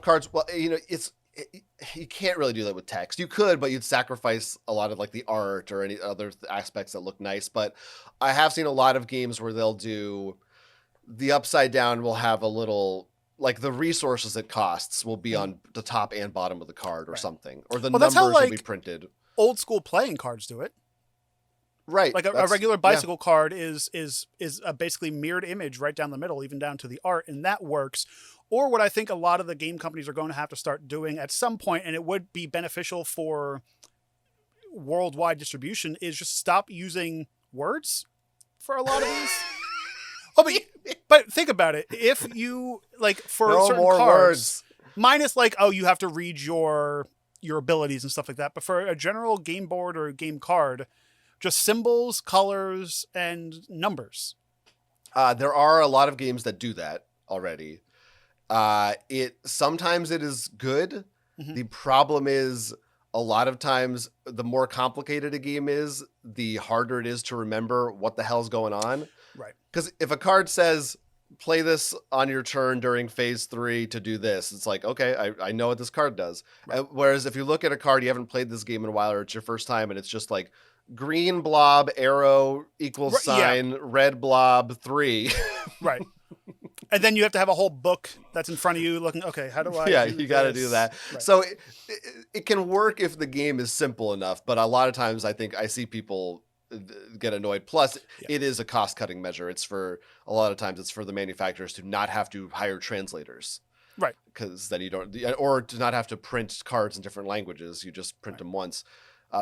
cards. Well, you can't really do that with text. You could, but you'd sacrifice a lot of like the art or any other aspects that look nice. But I have seen a lot of games where they'll do the upside down will have a little, like, the resources it costs will be on the top and bottom of the card or something, or the numbers will be printed. Old school playing cards do it. Right. Like a regular bicycle card is a basically mirrored image right down the middle, even down to the art, and that works. Or what I think a lot of the game companies are going to have to start doing at some point, and it would be beneficial for worldwide distribution, is just stop using words for a lot of these. Oh, but think about it. If you, like, for certain cards, words. Minus like, oh, you have to read your abilities and stuff like that. But for a general game board or game card, just symbols, colors, and numbers. There are a lot of games that do that already. Sometimes it is good. Mm-hmm. The problem is, a lot of times, the more complicated a game is, the harder it is to remember what the hell's going on. Right. Because if a card says, play this on your turn during phase 3 to do this, it's like, okay, I know what this card does. Right. Whereas if you look at a card, you haven't played this game in a while, or it's your first time, and it's just like green blob, arrow, equals sign, red blob, 3. Right. And then you have to have a whole book that's in front of you looking, okay, how do I you got to do that. Right. So it can work if the game is simple enough, but a lot of times I think I see people get annoyed. Plus, it is a cost-cutting measure. It's for, a lot of times, it's for the manufacturers to not have to hire translators. Right. Because then you don't, or to not have to print cards in different languages. You just print them once.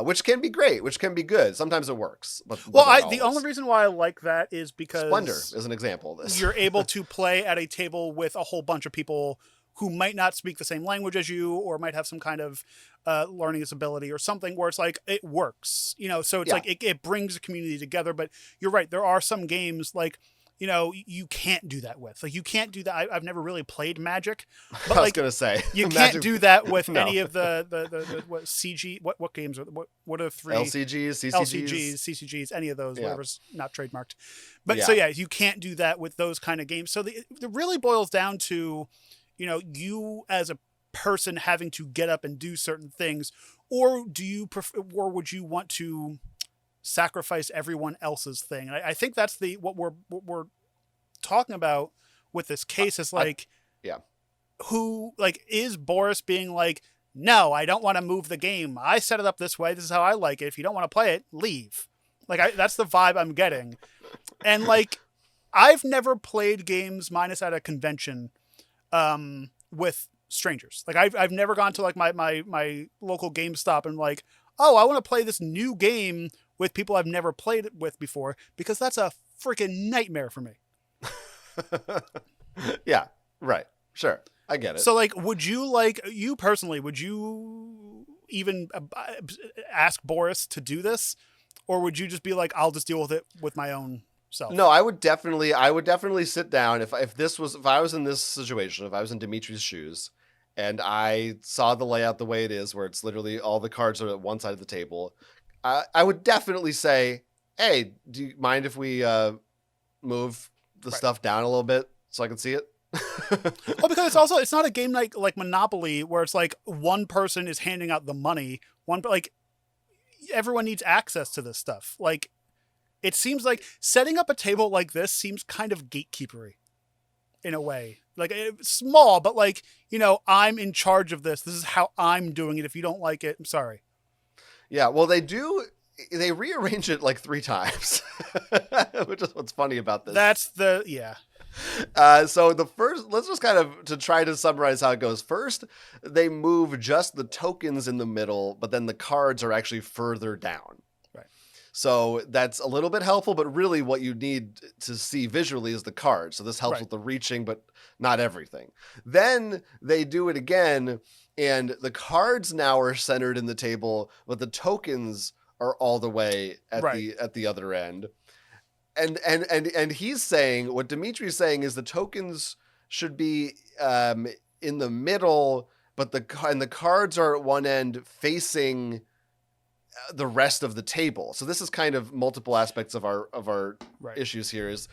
Which can be great, which can be good. Sometimes it works. But the only reason why I like that is because Splendor is an example of this. You're able to play at a table with a whole bunch of people who might not speak the same language as you, or might have some kind of learning disability or something, where it's like, it works. So it's like it brings a community together. But you're right, there are some games like, you can't do that with. Like, you can't do that. I've never really played Magic. But I was going to say. You can't do that with any of the what CG, what games are, what are 3? LCGs, CCGs, any of those, whatever's not trademarked. But so you can't do that with those kind of games. So it really boils down to, you as a person having to get up and do certain things, or do you prefer, or would you want to sacrifice everyone else's thing? And I think that's what we're talking about with this case is like, who, like, is Boris being like, no, I don't want to move the game. I set it up this way. This is how I like it. If you don't want to play it, leave. Like, that's the vibe I'm getting. And like, I've never played games minus at a convention, with strangers. Like, I've never gone to like my local GameStop and like, oh, I want to play this new game with people I've never played it with before, because that's a freaking nightmare for me. Yeah, right. Sure. I get it. So like, would you personally, would you even ask Boris to do this? Or would you just be like, I'll just deal with it with my own self? No, I would definitely sit down. If I was in this situation, if I was in Dimitri's shoes and I saw the layout the way it is, where it's literally all the cards are at one side of the table, I would definitely say, hey, do you mind if we move the stuff down a little bit so I can see it? Well, because it's not a game like Monopoly, where it's like one person is handing out the money. Like, everyone needs access to this stuff. Like, it seems like setting up a table like this seems kind of gatekeepery in a way. Like small, but like, I'm in charge of this. This is how I'm doing it. If you don't like it, I'm sorry. Yeah, well, they rearrange it like 3 times, which is what's funny about this. Yeah. So let's just kind of, to try to summarize how it goes. First, they move just the tokens in the middle, but then the cards are actually further down. Right. So that's a little bit helpful, but really what you need to see visually is the cards. So this helps Right. with the reaching, but not everything. Then they do it again, and the cards now are centered in the table, but the tokens are all the way at the other end. And he's saying, what Dimitri's saying is the tokens should be in the middle, but the cards are at one end facing the rest of the table. So this is kind of multiple aspects of our issues here. Is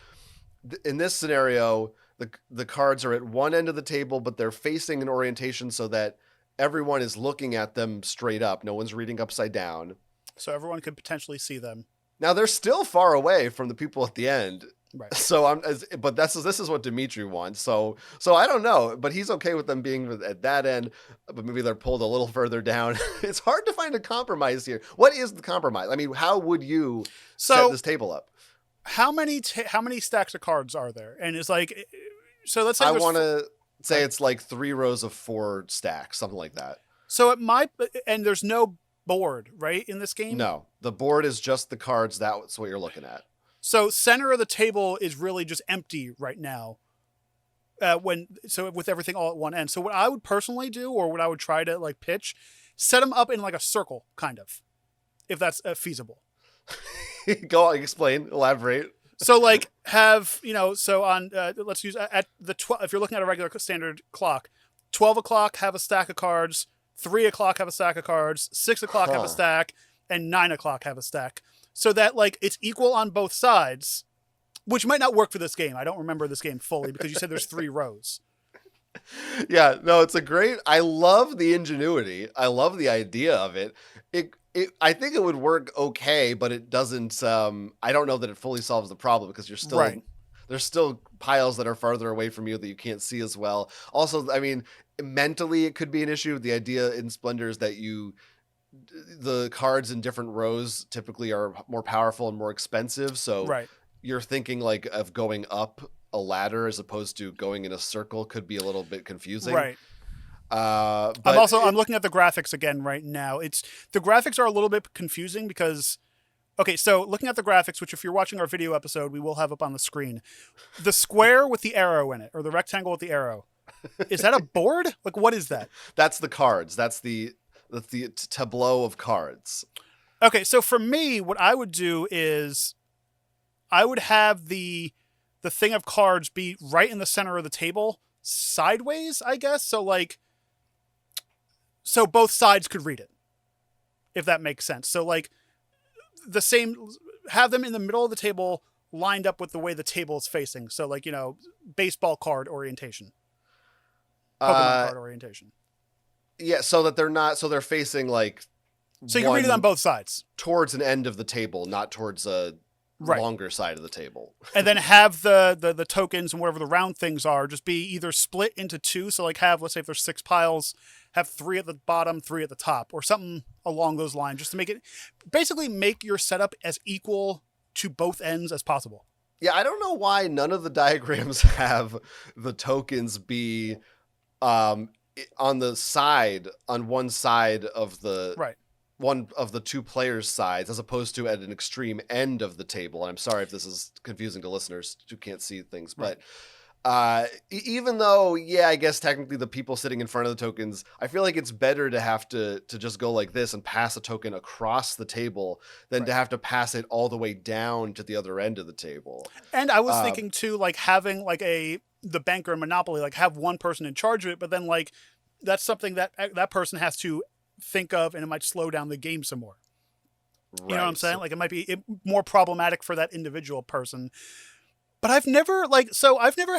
in this scenario, the cards are at one end of the table, but they're facing an orientation so that everyone is looking at them straight up. No one's reading upside down. So everyone could potentially see them. Now they're still far away from the people at the end. Right. So this is what Dimitri wants. So I don't know, but he's okay with them being at that end, but maybe they're pulled a little further down. It's hard to find a compromise here. What is the compromise? I mean, how would you set this table up? How many stacks of cards are there? And it's like, so let's say I want to say it's like 3 rows of 4 stacks, something like that. So and there's no board, right, in this game? No, the board is just the cards. That's what you're looking at. So center of the table is really just empty right now. With everything all at one end. So what I would personally do, or what I would try to like pitch, set them up in like a circle, kind of, if that's feasible. Go on, explain, elaborate. So like have, so on, let's use at the 12, if you're looking at a regular standard clock, 12 o'clock have a stack of cards, 3 o'clock have a stack of cards, 6 o'clock have a stack, and 9 o'clock have a stack. So that like it's equal on both sides, which might not work for this game. I don't remember this game fully because you said there's 3 rows. Yeah, no, I love the ingenuity. I love the idea of it. I think it would work okay, but it doesn't, I don't know that it fully solves the problem because you're still, there's still piles that are farther away from you that you can't see as well. Also, I mean, mentally it could be an issue. The idea in Splendor is that the cards in different rows typically are more powerful and more expensive. So you're thinking like of going up a ladder as opposed to going in a circle could be a little bit confusing. Right. But I'm looking at the graphics again right now. The graphics are a little bit confusing because, okay, so looking at the graphics, which if you're watching our video episode, we will have up on the screen, the square with the arrow in it, or the rectangle with the arrow, is that a board? Like, what is that? That's the cards. That's the tableau of cards. Okay, so for me, what I would do is I would have the thing of cards be right in the center of the table, sideways, I guess. So both sides could read it, if that makes sense. So like have them in the middle of the table lined up with the way the table is facing. So like, baseball card orientation, Pokemon card orientation. Yeah, so that they're facing like. So you can read it on both sides. Towards an end of the table, not towards a longer side of the table. And then have the tokens and whatever the round things are just be either split into 2. So like let's say if there's 6 piles, have 3 at the bottom, 3 at the top, or something along those lines, just to basically make your setup as equal to both ends as possible. Yeah, I don't know why none of the diagrams have the tokens be on one side of the one of the 2 players' sides, as opposed to at an extreme end of the table. And I'm sorry if this is confusing to listeners who can't see things, but even though, I guess technically the people sitting in front of the tokens, I feel like it's better to have to just go like this and pass a token across the table than to have to pass it all the way down to the other end of the table. And I was thinking too, like having like the banker in Monopoly, like have one person in charge of it, but then like that's something that person has to think of, and it might slow down the game some more. You know what I'm saying? Like it might be more problematic for that individual person. But I've never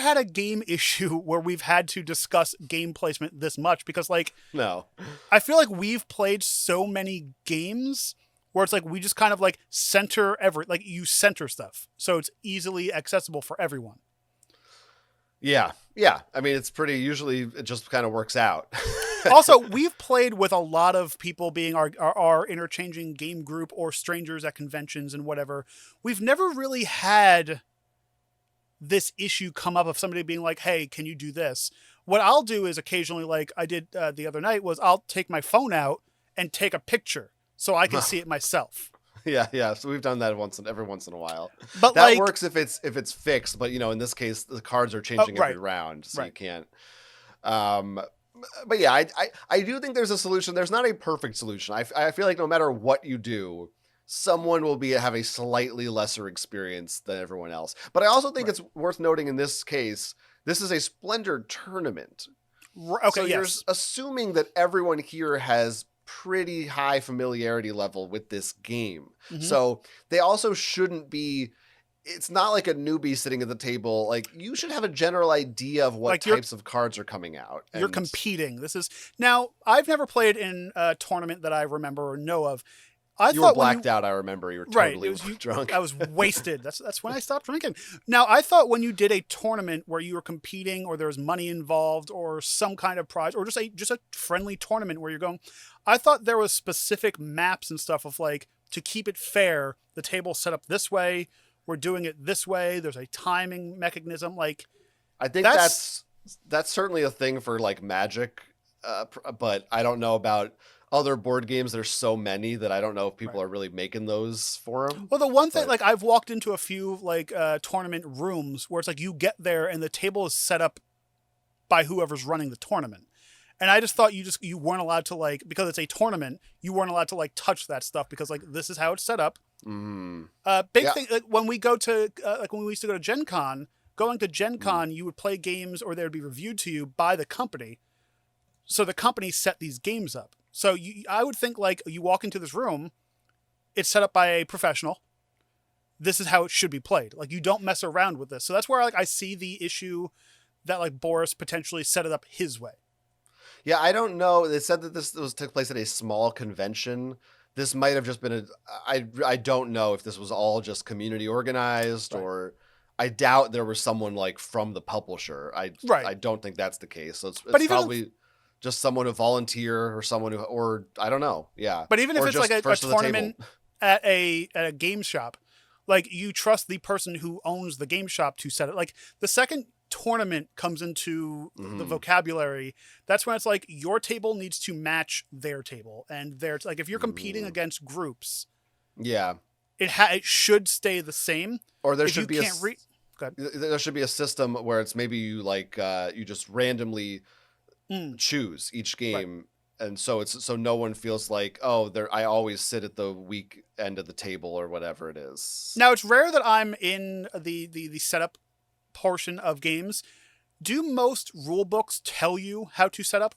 had a game issue where we've had to discuss game placement this much, because like, no, I feel like we've played so many games where it's like we just kind of like you center stuff so it's easily accessible for everyone. Yeah. Yeah. I mean, it's pretty, usually it just kind of works out. Also, we've played with a lot of people being our interchanging game group or strangers at conventions and whatever. We've never really had this issue come up of somebody being like, hey, can you do this? What I'll do is occasionally, like I did the other night, was I'll take my phone out and take a picture so I can see it myself. Yeah, yeah. So we've done that every once in a while. But that like, works if it's fixed, but in this case the cards are changing every right, round, so you right. can't. Um, but yeah, I do think there's a solution. There's not a perfect solution. I feel like no matter what you do, someone will have a slightly lesser experience than everyone else. But I also think Right. it's worth noting in this case, this is a Splendor tournament. Okay, So you're yes. assuming that everyone here has pretty high familiarity level with this game. Mhm. So they also shouldn't be, it's not like a newbie sitting at the table. Like, you should have a general idea of what Like, types of cards are coming out. You're competing. Now, I've never played in a tournament that I remember or know of. You were blacked out, I remember. You were totally drunk. I was wasted. That's when I stopped drinking. Now, I thought when you did a tournament where you were competing or there was money involved or some kind of prize or just a friendly tournament where you're going, I thought there was specific maps and stuff of like, to keep it fair, the table's set up this way, we're doing it this way, there's a timing mechanism. Like, I think that's certainly a thing for like Magic, but I don't know about other board games. There's so many that I don't know if people are really making those for them. Well, the one thing, like, I've walked into a few like tournament rooms where it's like you get there and the table is set up by whoever's running the tournament. And I just thought you weren't allowed to, like, because it's a tournament, you weren't allowed to like touch that stuff because like this is how it's set up. Mm. Big thing, like, when we go to like when we used to go to Gen Con, going to Gen Con, you would play games or they would be reviewed to you by the company. So the company set these games up. So I would think like you walk into this room, it's set up by a professional. This is how it should be played. Like, you don't mess around with this. So that's where like I see the issue that like Boris potentially set it up his way. Yeah, I don't know. They said that took place at a small convention. This might have just been I don't know if this was all just community organized, or I doubt there was someone like from the publisher. I don't think that's the case. So it's probably just someone who volunteer or someone who, or I don't know. Yeah. But even if it's like a tournament at a game shop, like, you trust the person who owns the game shop to set it. Like, the second tournament comes into the vocabulary, that's when it's like your table needs to match their table, and there's like, if you're competing against groups, it should stay the same. Or there should be there should be a system where it's maybe you like you just randomly choose each game, and so no one feels like, oh, I always sit at the weak end of the table or whatever it is. Now, it's rare that I'm in the setup portion of games. Do most rule books tell you how to set up?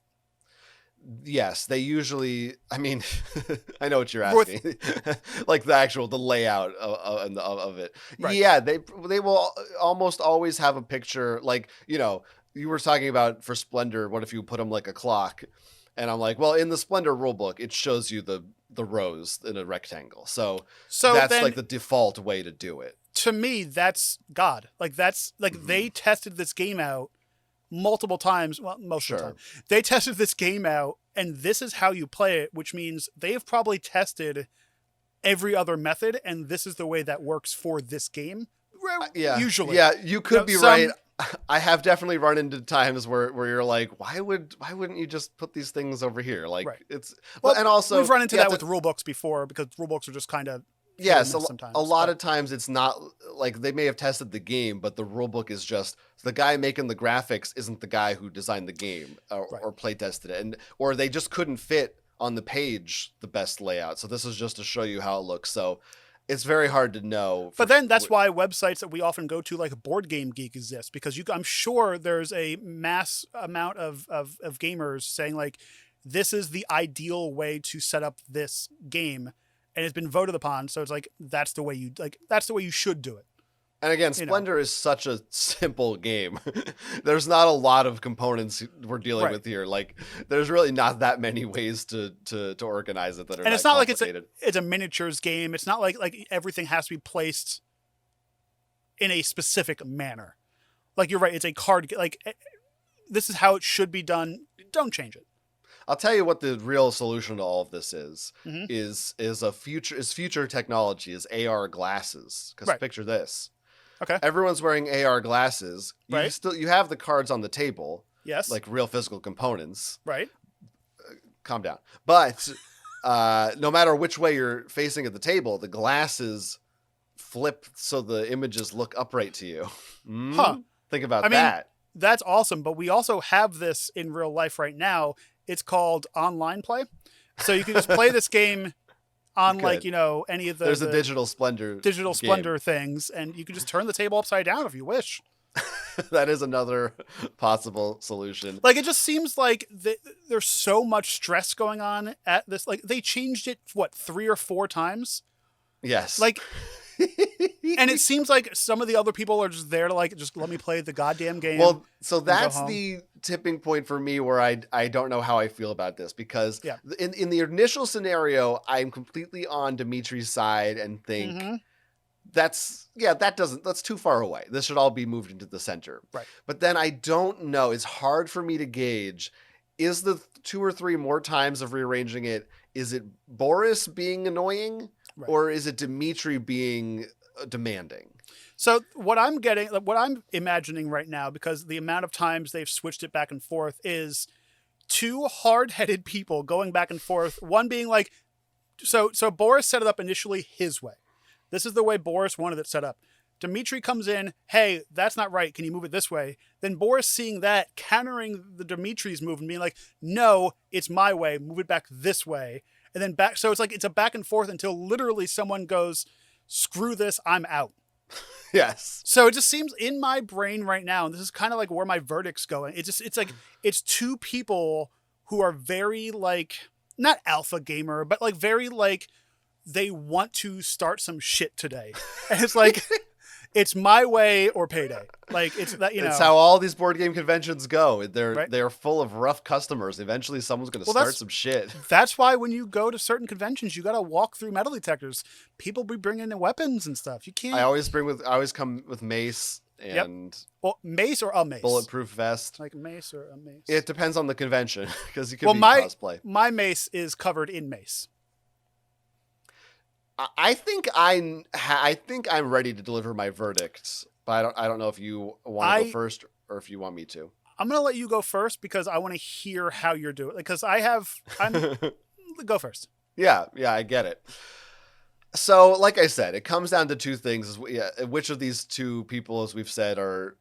Yes, they usually. I mean, I know what you're asking. Like the layout of it. Right. Yeah, they will almost always have a picture. Like, you were talking about for Splendor, what if you put them like a clock? And I'm like, well, in the Splendor rulebook, it shows you the rows in a rectangle. So that's like the default way to do it. To me, that's God. Like, that's like they tested this game out multiple times. Well, most of the time. They tested this game out, and this is how you play it, which means they've probably tested every other method, and this is the way that works for this game. Usually. Yeah, you could be right. I have definitely run into times where you're like, why wouldn't you just put these things over here? Like, it's and also we've run into that with rule books before, because rule books are just kind of sometimes. A lot of times it's not like they may have tested the game, but the rule book is just the guy making the graphics isn't the guy who designed the game or play tested it, or they just couldn't fit on the page the best layout. So this is just to show you how it looks. So it's very hard to know. But then that's why websites that we often go to, like Board Game Geek, exist, because I'm sure there's a mass amount of gamers saying like, this is the ideal way to set up this game, and it's been voted upon. So it's like, that's the way you should do it. And again, Splendor is such a simple game. There's not a lot of components we're dealing with here. Like, there's really not that many ways to organize it that are. And it's not like it's a miniatures game. It's not like everything has to be placed in a specific manner. Like, you're right. It's a card. Like, this is how it should be done. Don't change it. I'll tell you what the real solution to all of this Mm-hmm. is future technology, is AR glasses. Because Right. picture this. Okay. Everyone's wearing AR glasses. Right. You have the cards on the table, Yes. like real physical components. Right. Calm down. But no matter which way you're facing at the table, the glasses flip so the images look upright to you. Huh. Think about I mean, that. That's awesome. But we also have this in real life right now. It's called online play. So you can just play this game on Good. like, any of There's the a digital splendor things, and you can just turn the table upside down if you wish. That is another possible solution. Like, it just seems like there's so much stress going on at this. Like, they changed it, 3 or 4 times? Yes. Like, and it seems like some of the other people are just there to, like, just let me play the goddamn game. Well, so that's home. the tipping point for me where I don't know how I feel about this, because Yeah. in the initial scenario, I'm completely on Dimitri's side and think Mm-hmm. that's too far away. This should all be moved into the center. Right. But then I don't know. It's hard for me to gauge. Is the 2 or 3 more times of rearranging it, is it Boris being annoying, Right. or is it Dimitri being demanding? So what I'm imagining right now, because the amount of times they've switched it back and forth, is 2 hard-headed people going back and forth. One being like, so Boris set it up initially his way. This is the way Boris wanted it set up. Dimitri comes in, hey, that's not right. Can you move it this way? Then Boris, seeing that, countering the Dimitri's move and being like, no, it's my way. Move it back this way. And then back. So it's like, it's a back and forth until literally someone goes, screw this, I'm out. Yes. So it just seems in my brain right now, and this is kind of like where my verdict's going. It's like, it's 2 people who are very, like, not alpha gamer, but like very, like, they want to start some shit today. And it's like, it's my way or payday. Like, it's that, It's how all these board game conventions go. They're full of rough customers. Eventually someone's going to start some shit. That's why when you go to certain conventions, you got to walk through metal detectors. People be bringing in weapons and stuff. You can't. I always come with mace and mace or a mace. bulletproof vest. Like mace or a mace. It depends on the convention, because you can be cosplay. My mace is covered in mace. I think I'm ready to deliver my verdict, but I don't know if you want to go first or if you want me to. I'm gonna let you go first because I want to hear how you're doing. Because I'm go first. Yeah, I get it. So, like I said, it comes down to 2 things. Which of these 2 people, as we've said, are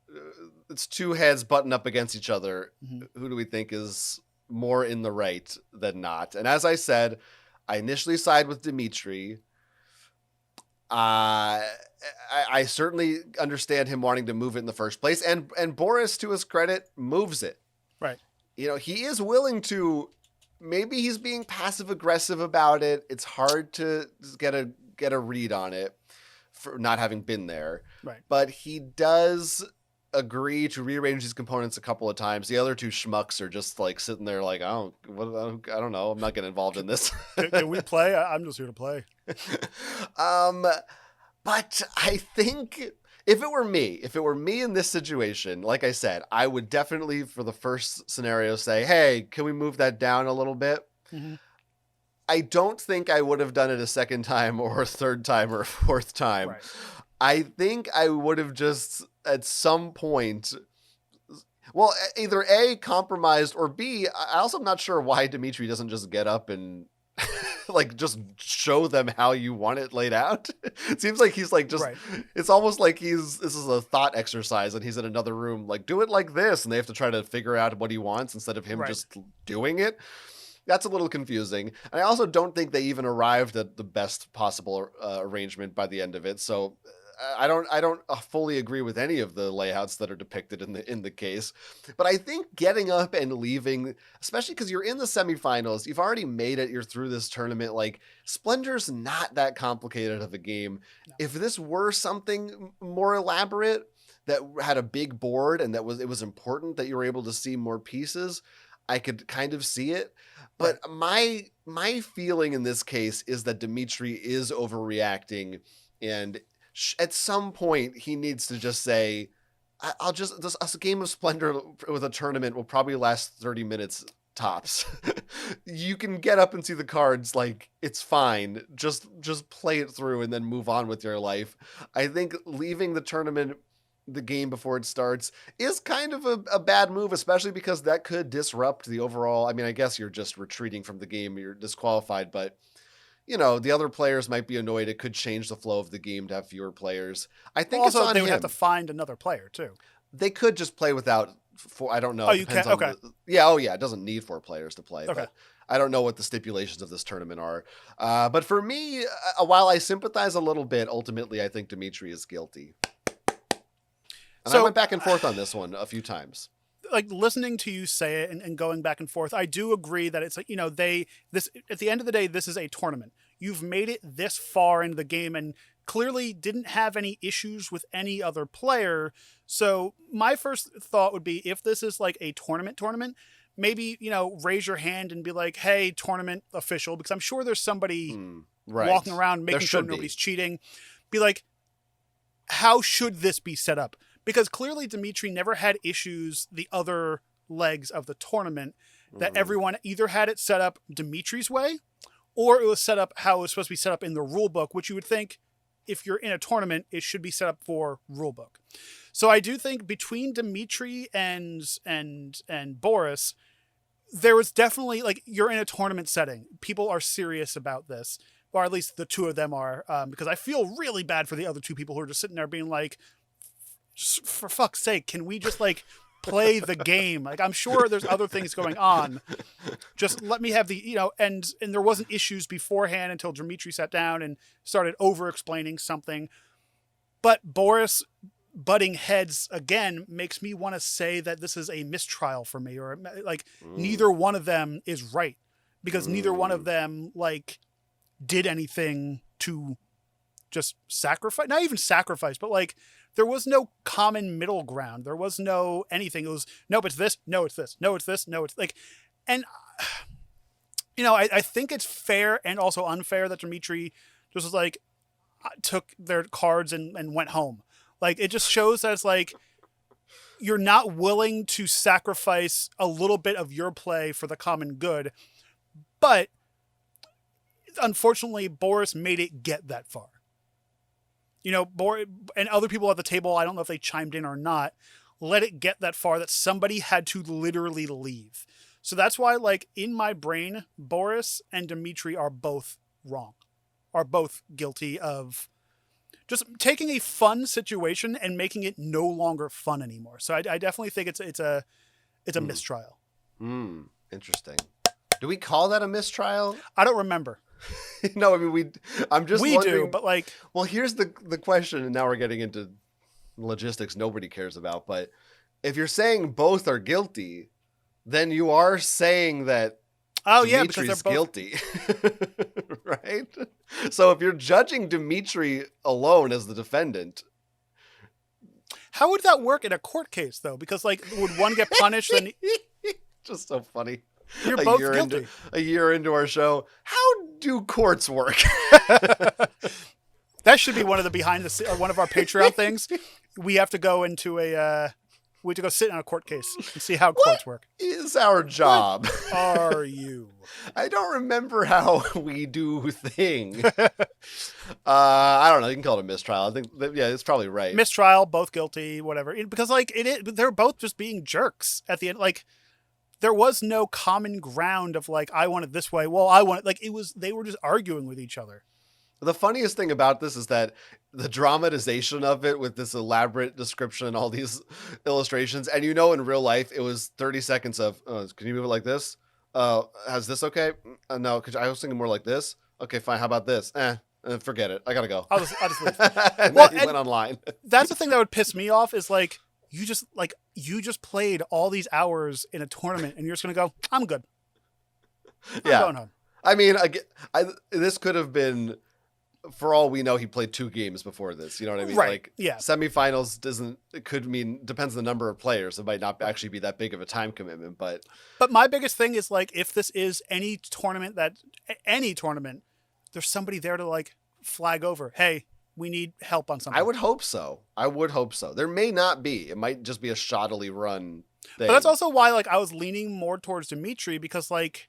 it's 2 heads buttoned up against each other. Mm-hmm. Who do we think is more in the right than not? And as I said, I initially side with Dimitri. I certainly understand him wanting to move it in the first place, and Boris, to his credit, moves it. Right. He is willing to. Maybe he's being passive aggressive about it. It's hard to get a read on it for not having been there. Right. But he does agree to rearrange these components a couple of times. The other 2 schmucks are just like sitting there like, I don't know. I'm not getting involved in this. Can we play? I'm just here to play. But I think if it were me in this situation, like I said, I would definitely, for the first scenario, say, hey, can we move that down a little bit? Mm-hmm. I don't think I would have done it a second time or a third time or a fourth time. Right. I think I would have just at some point, well, either A, compromised, or B, I also am not sure why Dimitri doesn't just get up and like just show them how you want it laid out. It seems like he's like just Right. It's almost like this is a thought exercise and he's in another room like, do it like this, and they have to try to figure out what he wants instead of him just doing it. That's a little confusing. And I also don't think they even arrived at the best possible arrangement by the end of it. So I don't fully agree with any of the layouts that are depicted in the case, but I think getting up and leaving, especially because you're in the semifinals, you've already made it, you're through this tournament. Like, Splendor's not that complicated of a game. No. If this were something more elaborate that had a big board and it was important that you were able to see more pieces, I could kind of see it. But my feeling in this case is that Dimitri is overreacting, and at some point he needs to just say, I'll just this a game of Splendor with a tournament will probably last 30 minutes tops. You can get up and see the cards, like it's fine. Just play it through and then move on with your life. I think leaving the game before it starts is kind of a bad move, especially because that could disrupt the overall. I mean, I guess you're just retreating from the game, you're disqualified, but the other players might be annoyed. It could change the flow of the game to have fewer players. I think Also, it's on they would him. have to find another player too. They could just play without four. I don't know. Oh, It you depends can. on Okay. yeah. Oh, yeah. It doesn't need four players to play, Okay. but I don't know what the stipulations of this tournament are. But for me, while I sympathize a little bit, ultimately, I think Dimitri is guilty. And I went back and forth on this one a few times. Like listening to you say it and going back and forth, I do agree that it's like, this at the end of the day, this is a tournament. You've made it this far into the game and clearly didn't have any issues with any other player. So my first thought would be, if this is like a tournament, maybe, raise your hand and be like, hey, tournament official, because I'm sure there's somebody Right. walking around making sure be. nobody's cheating. Be like, how should this be set up? Because clearly Dimitri never had issues the other legs of the tournament, that everyone either had it set up Dimitri's way, or it was set up how it was supposed to be set up in the rule book, which you would think if you're in a tournament, it should be set up for rule book. So I do think between Dimitri and Boris, there was definitely, like, you're in a tournament setting. People are serious about this, or at least the two of them are, because I feel really bad for the other two people who are just sitting there being like, for fuck's sake, can we just like play the game? Like, I'm sure there's other things going on. Just let me have the, and there wasn't issues beforehand until Dimitri sat down and started over explaining something. But Boris butting heads again makes me want to say that this is a mistrial for me, or like neither one of them is right, because neither one of them like did anything to just sacrifice, not even sacrifice, but like there was no common middle ground. There was no anything. It was, nope, it's this. No, it's this. No, it's this. No, it's like, and I think it's fair and also unfair that Dimitri just was like, took their cards and went home. Like, it just shows that it's like, you're not willing to sacrifice a little bit of your play for the common good. But unfortunately, Boris made it get that far. And other people at the table, I don't know if they chimed in or not, let it get that far that somebody had to literally leave. So that's why, like, in my brain, Boris and Dimitri are both wrong, are both guilty of just taking a fun situation and making it no longer fun anymore. So I definitely think it's a mistrial. Interesting. Do we call that a mistrial? I don't remember. No, I mean, I'm just wondering. Do, but like, well, here's the question, and now we're getting into logistics nobody cares about. But if you're saying both are guilty, then you are saying that because they're both guilty, right? So if you're judging Dimitri alone as the defendant, how would that work in a court case though? Because like, would one get punished? Then just so funny. You're both guilty. A year into our show, how do courts work? That should be one of the one of our Patreon things. We have to go into we have to go sit in a court case and see how courts work. Is our job? What are you? I don't remember how we do things. I don't know. You can call it a mistrial. I think it's probably right. Mistrial, both guilty, whatever. Because like they're both just being jerks at the end. Like, there was no common ground of like, I want it this way. Well, I want it, like, they were just arguing with each other. The funniest thing about this is that the dramatization of it with this elaborate description and all these illustrations, and in real life, it was 30 seconds of, can you move it like this? Has this okay? No, I was thinking more like this. Okay, fine. How about this? Forget it. I gotta go. I'll just leave. And then he went online. That's the thing that would piss me off is like, you just played all these hours in a tournament and you're just going to go, I'm good. I'm going home. I mean, this could have been, for all we know, he played 2 games before this. You know what I mean? Right. Like, yeah. Semifinals depends on the number of players. It might not actually be that big of a time commitment, but my biggest thing is like, if this is any tournament, there's somebody there to like flag over, hey, we need help on something. I would hope so. There may not be. It might just be a shoddily run thing. But that's also why, like, I was leaning more towards Dimitri because, like,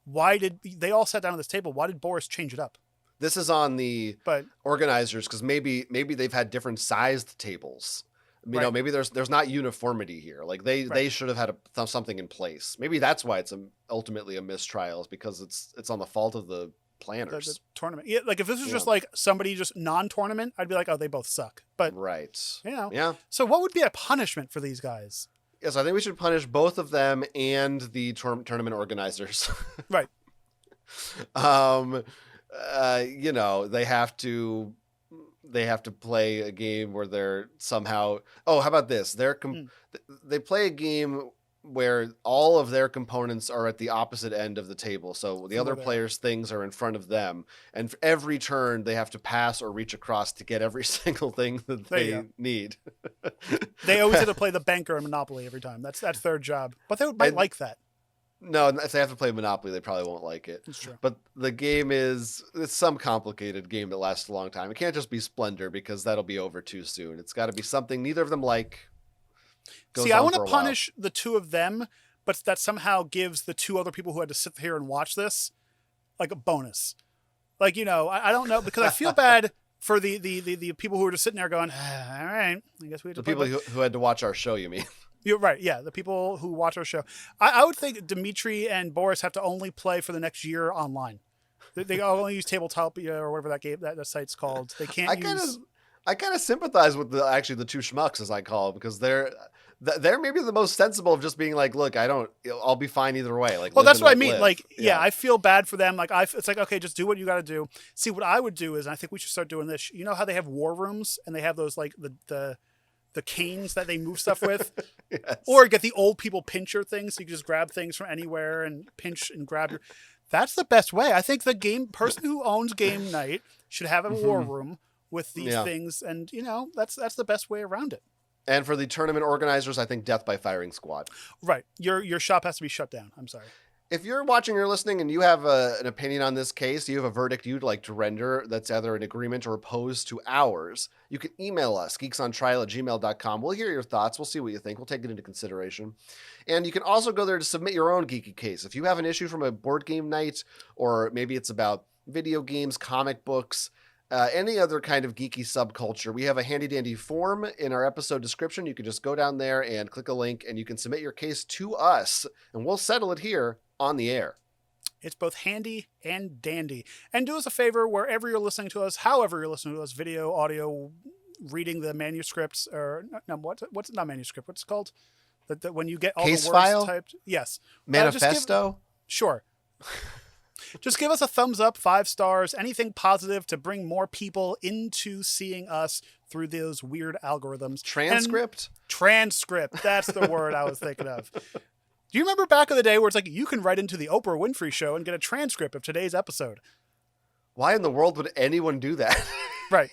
why did they all sat down at this table? Why did Boris change it up? This is on the organizers because maybe they've had different sized tables. You know, maybe there's not uniformity here. Like they should have had something in place. Maybe that's why it's ultimately a mistrial, is because it's on the fault of the planners. The tournament. Yeah, like if this was just like somebody just non-tournament, I'd be like, oh, they both suck. But yeah. So what would be a punishment for these guys? Yes, I think we should punish both of them and the tournament organizers. Right. You know, they have to play a game where they're somehow. Oh, how about this? They play a game where all of their components are at the opposite end of the table. So the other players' things are in front of them, and for every turn they have to pass or reach across to get every single thing that they need. They always have to play the banker in Monopoly every time. That's their job. But they might like that. No, if they have to play Monopoly, they probably won't like it. That's true. But the game it's some complicated game that lasts a long time. It can't just be Splendor because that'll be over too soon. It's got to be something neither of them like. See, I want to punish the two of them, but that somehow gives the two other people who had to sit here and watch this like a bonus. Like, you know, I don't know, because I feel bad for the people who are just sitting there going, all right, I guess we have to play. The people who had to watch our show, you mean? You're right. Yeah, the people who watch our show. I would think Dimitri and Boris have to only play for the next year online. They only use tabletop or whatever that game that site's called. They can't I kind of sympathize with the two schmucks, as I call them, because they're maybe the most sensible of just being like, look, I'll be fine either way. Like, well, that's what I mean. Live. Like, yeah, I feel bad for them. Like, it's like, okay, just do what you got to do. See, what I would do is, and I think we should start doing this. You know how they have war rooms and they have those like the canes that they move stuff with, yes. Or get the old people pincher things, so you can just grab things from anywhere and pinch and grab your. That's the best way. I think the person who owns game night should have a war room with these things, and you know that's the best way around it. And for the tournament organizers, I think death by firing squad. Right, your shop has to be shut down. I'm sorry. If you're watching or listening and you have an opinion on this case, you have a verdict you'd like to render that's either an agreement or opposed to ours, you can email us, geeksontrial@gmail.com. We'll hear your thoughts. We'll see what you think. We'll take it into consideration. And you can also go there to submit your own geeky case. If you have an issue from a board game night, or maybe it's about video games, comic books, any other kind of geeky subculture, we have a handy dandy form in our episode description. You can just go down there and click a link and you can submit your case to us and we'll settle it here on the air. It's both handy and dandy. And do us a favor, wherever you're listening to us, however you're listening to us, video, audio, reading the manuscripts, or no, what's not manuscript? What's it called? That when you get all case the words file? Typed. Yes. Manifesto? Sure. Just give us a thumbs up, 5 stars, anything positive to bring more people into seeing us through those weird algorithms. Transcript? Transcript. That's the word I was thinking of. Do you remember back in the day where it's like you can write into the Oprah Winfrey Show and get a transcript of today's episode? Why in the world would anyone do that? Right.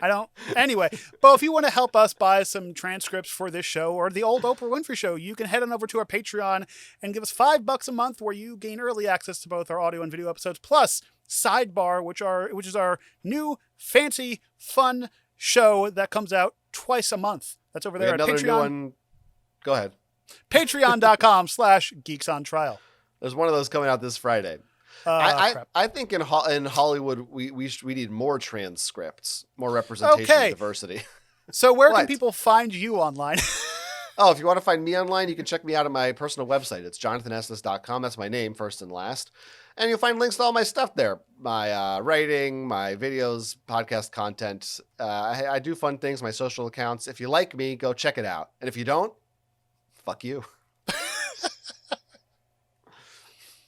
I don't. Anyway, but if you want to help us buy some transcripts for this show or the old Oprah Winfrey Show, you can head on over to our Patreon and give us $5 a month, where you gain early access to both our audio and video episodes, plus Sidebar, which is our new fancy fun show that comes out twice a month. That's over there at Patreon. New one. Go ahead. Patreon.com/geeksontrial. There's one of those coming out this Friday. I think in Hollywood we need more transcripts, more representation, and diversity. So where can people find you online? Oh, if you want to find me online, you can check me out at my personal website. It's jonathanestes.com. That's my name, first and last. And you'll find links to all my stuff there. My writing, my videos, podcast content. I do fun things, my social accounts. If you like me, go check it out. And if you don't, fuck you.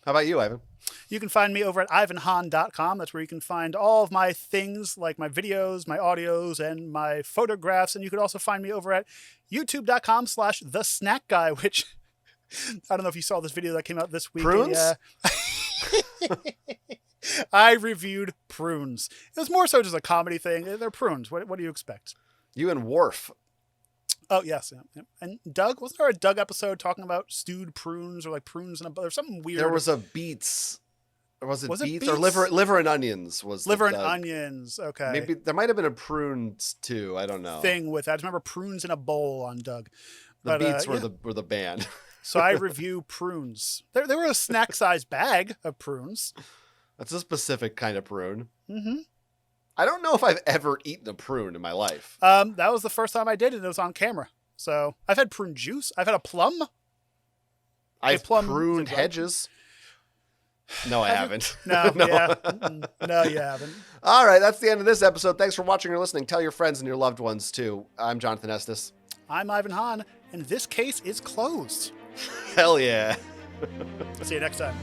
How about you, Ivan? You can find me over at ivanhan.com. That's where you can find all of my things, like my videos, my audios, and my photographs. And you can also find me over at youtube.com/thesnackguy, which I don't know if you saw this video that came out this week. Prunes? I reviewed prunes. It was more so just a comedy thing. They're prunes. What do you expect? You and Worf. Oh, yes. Yeah. And Doug, wasn't there a Doug episode talking about stewed prunes or like prunes and there's something weird? There was a Beats Or was it Was it beets? Or beets? liver and onions was Liver and the, onions. Okay. maybe there might have been a prunes too. I don't know. Thing with that. I just remember prunes in a bowl on Doug. The But, beets were yeah. the band. So I review prunes. They were a snack-sized bag of prunes. That's a specific kind of prune. Mm-hmm. I don't know if I've ever eaten a prune in my life. That was the first time I did it. It was on camera. So I've had prune juice. I've had a plum. I've plum- pruned is it hedges. No, I haven't. No, yeah. No, you haven't. All right, that's the end of this episode. Thanks for watching or listening. Tell your friends and your loved ones, too. I'm Jonathan Estes. I'm Ivan Hahn, and this case is closed. Hell yeah. See you next time.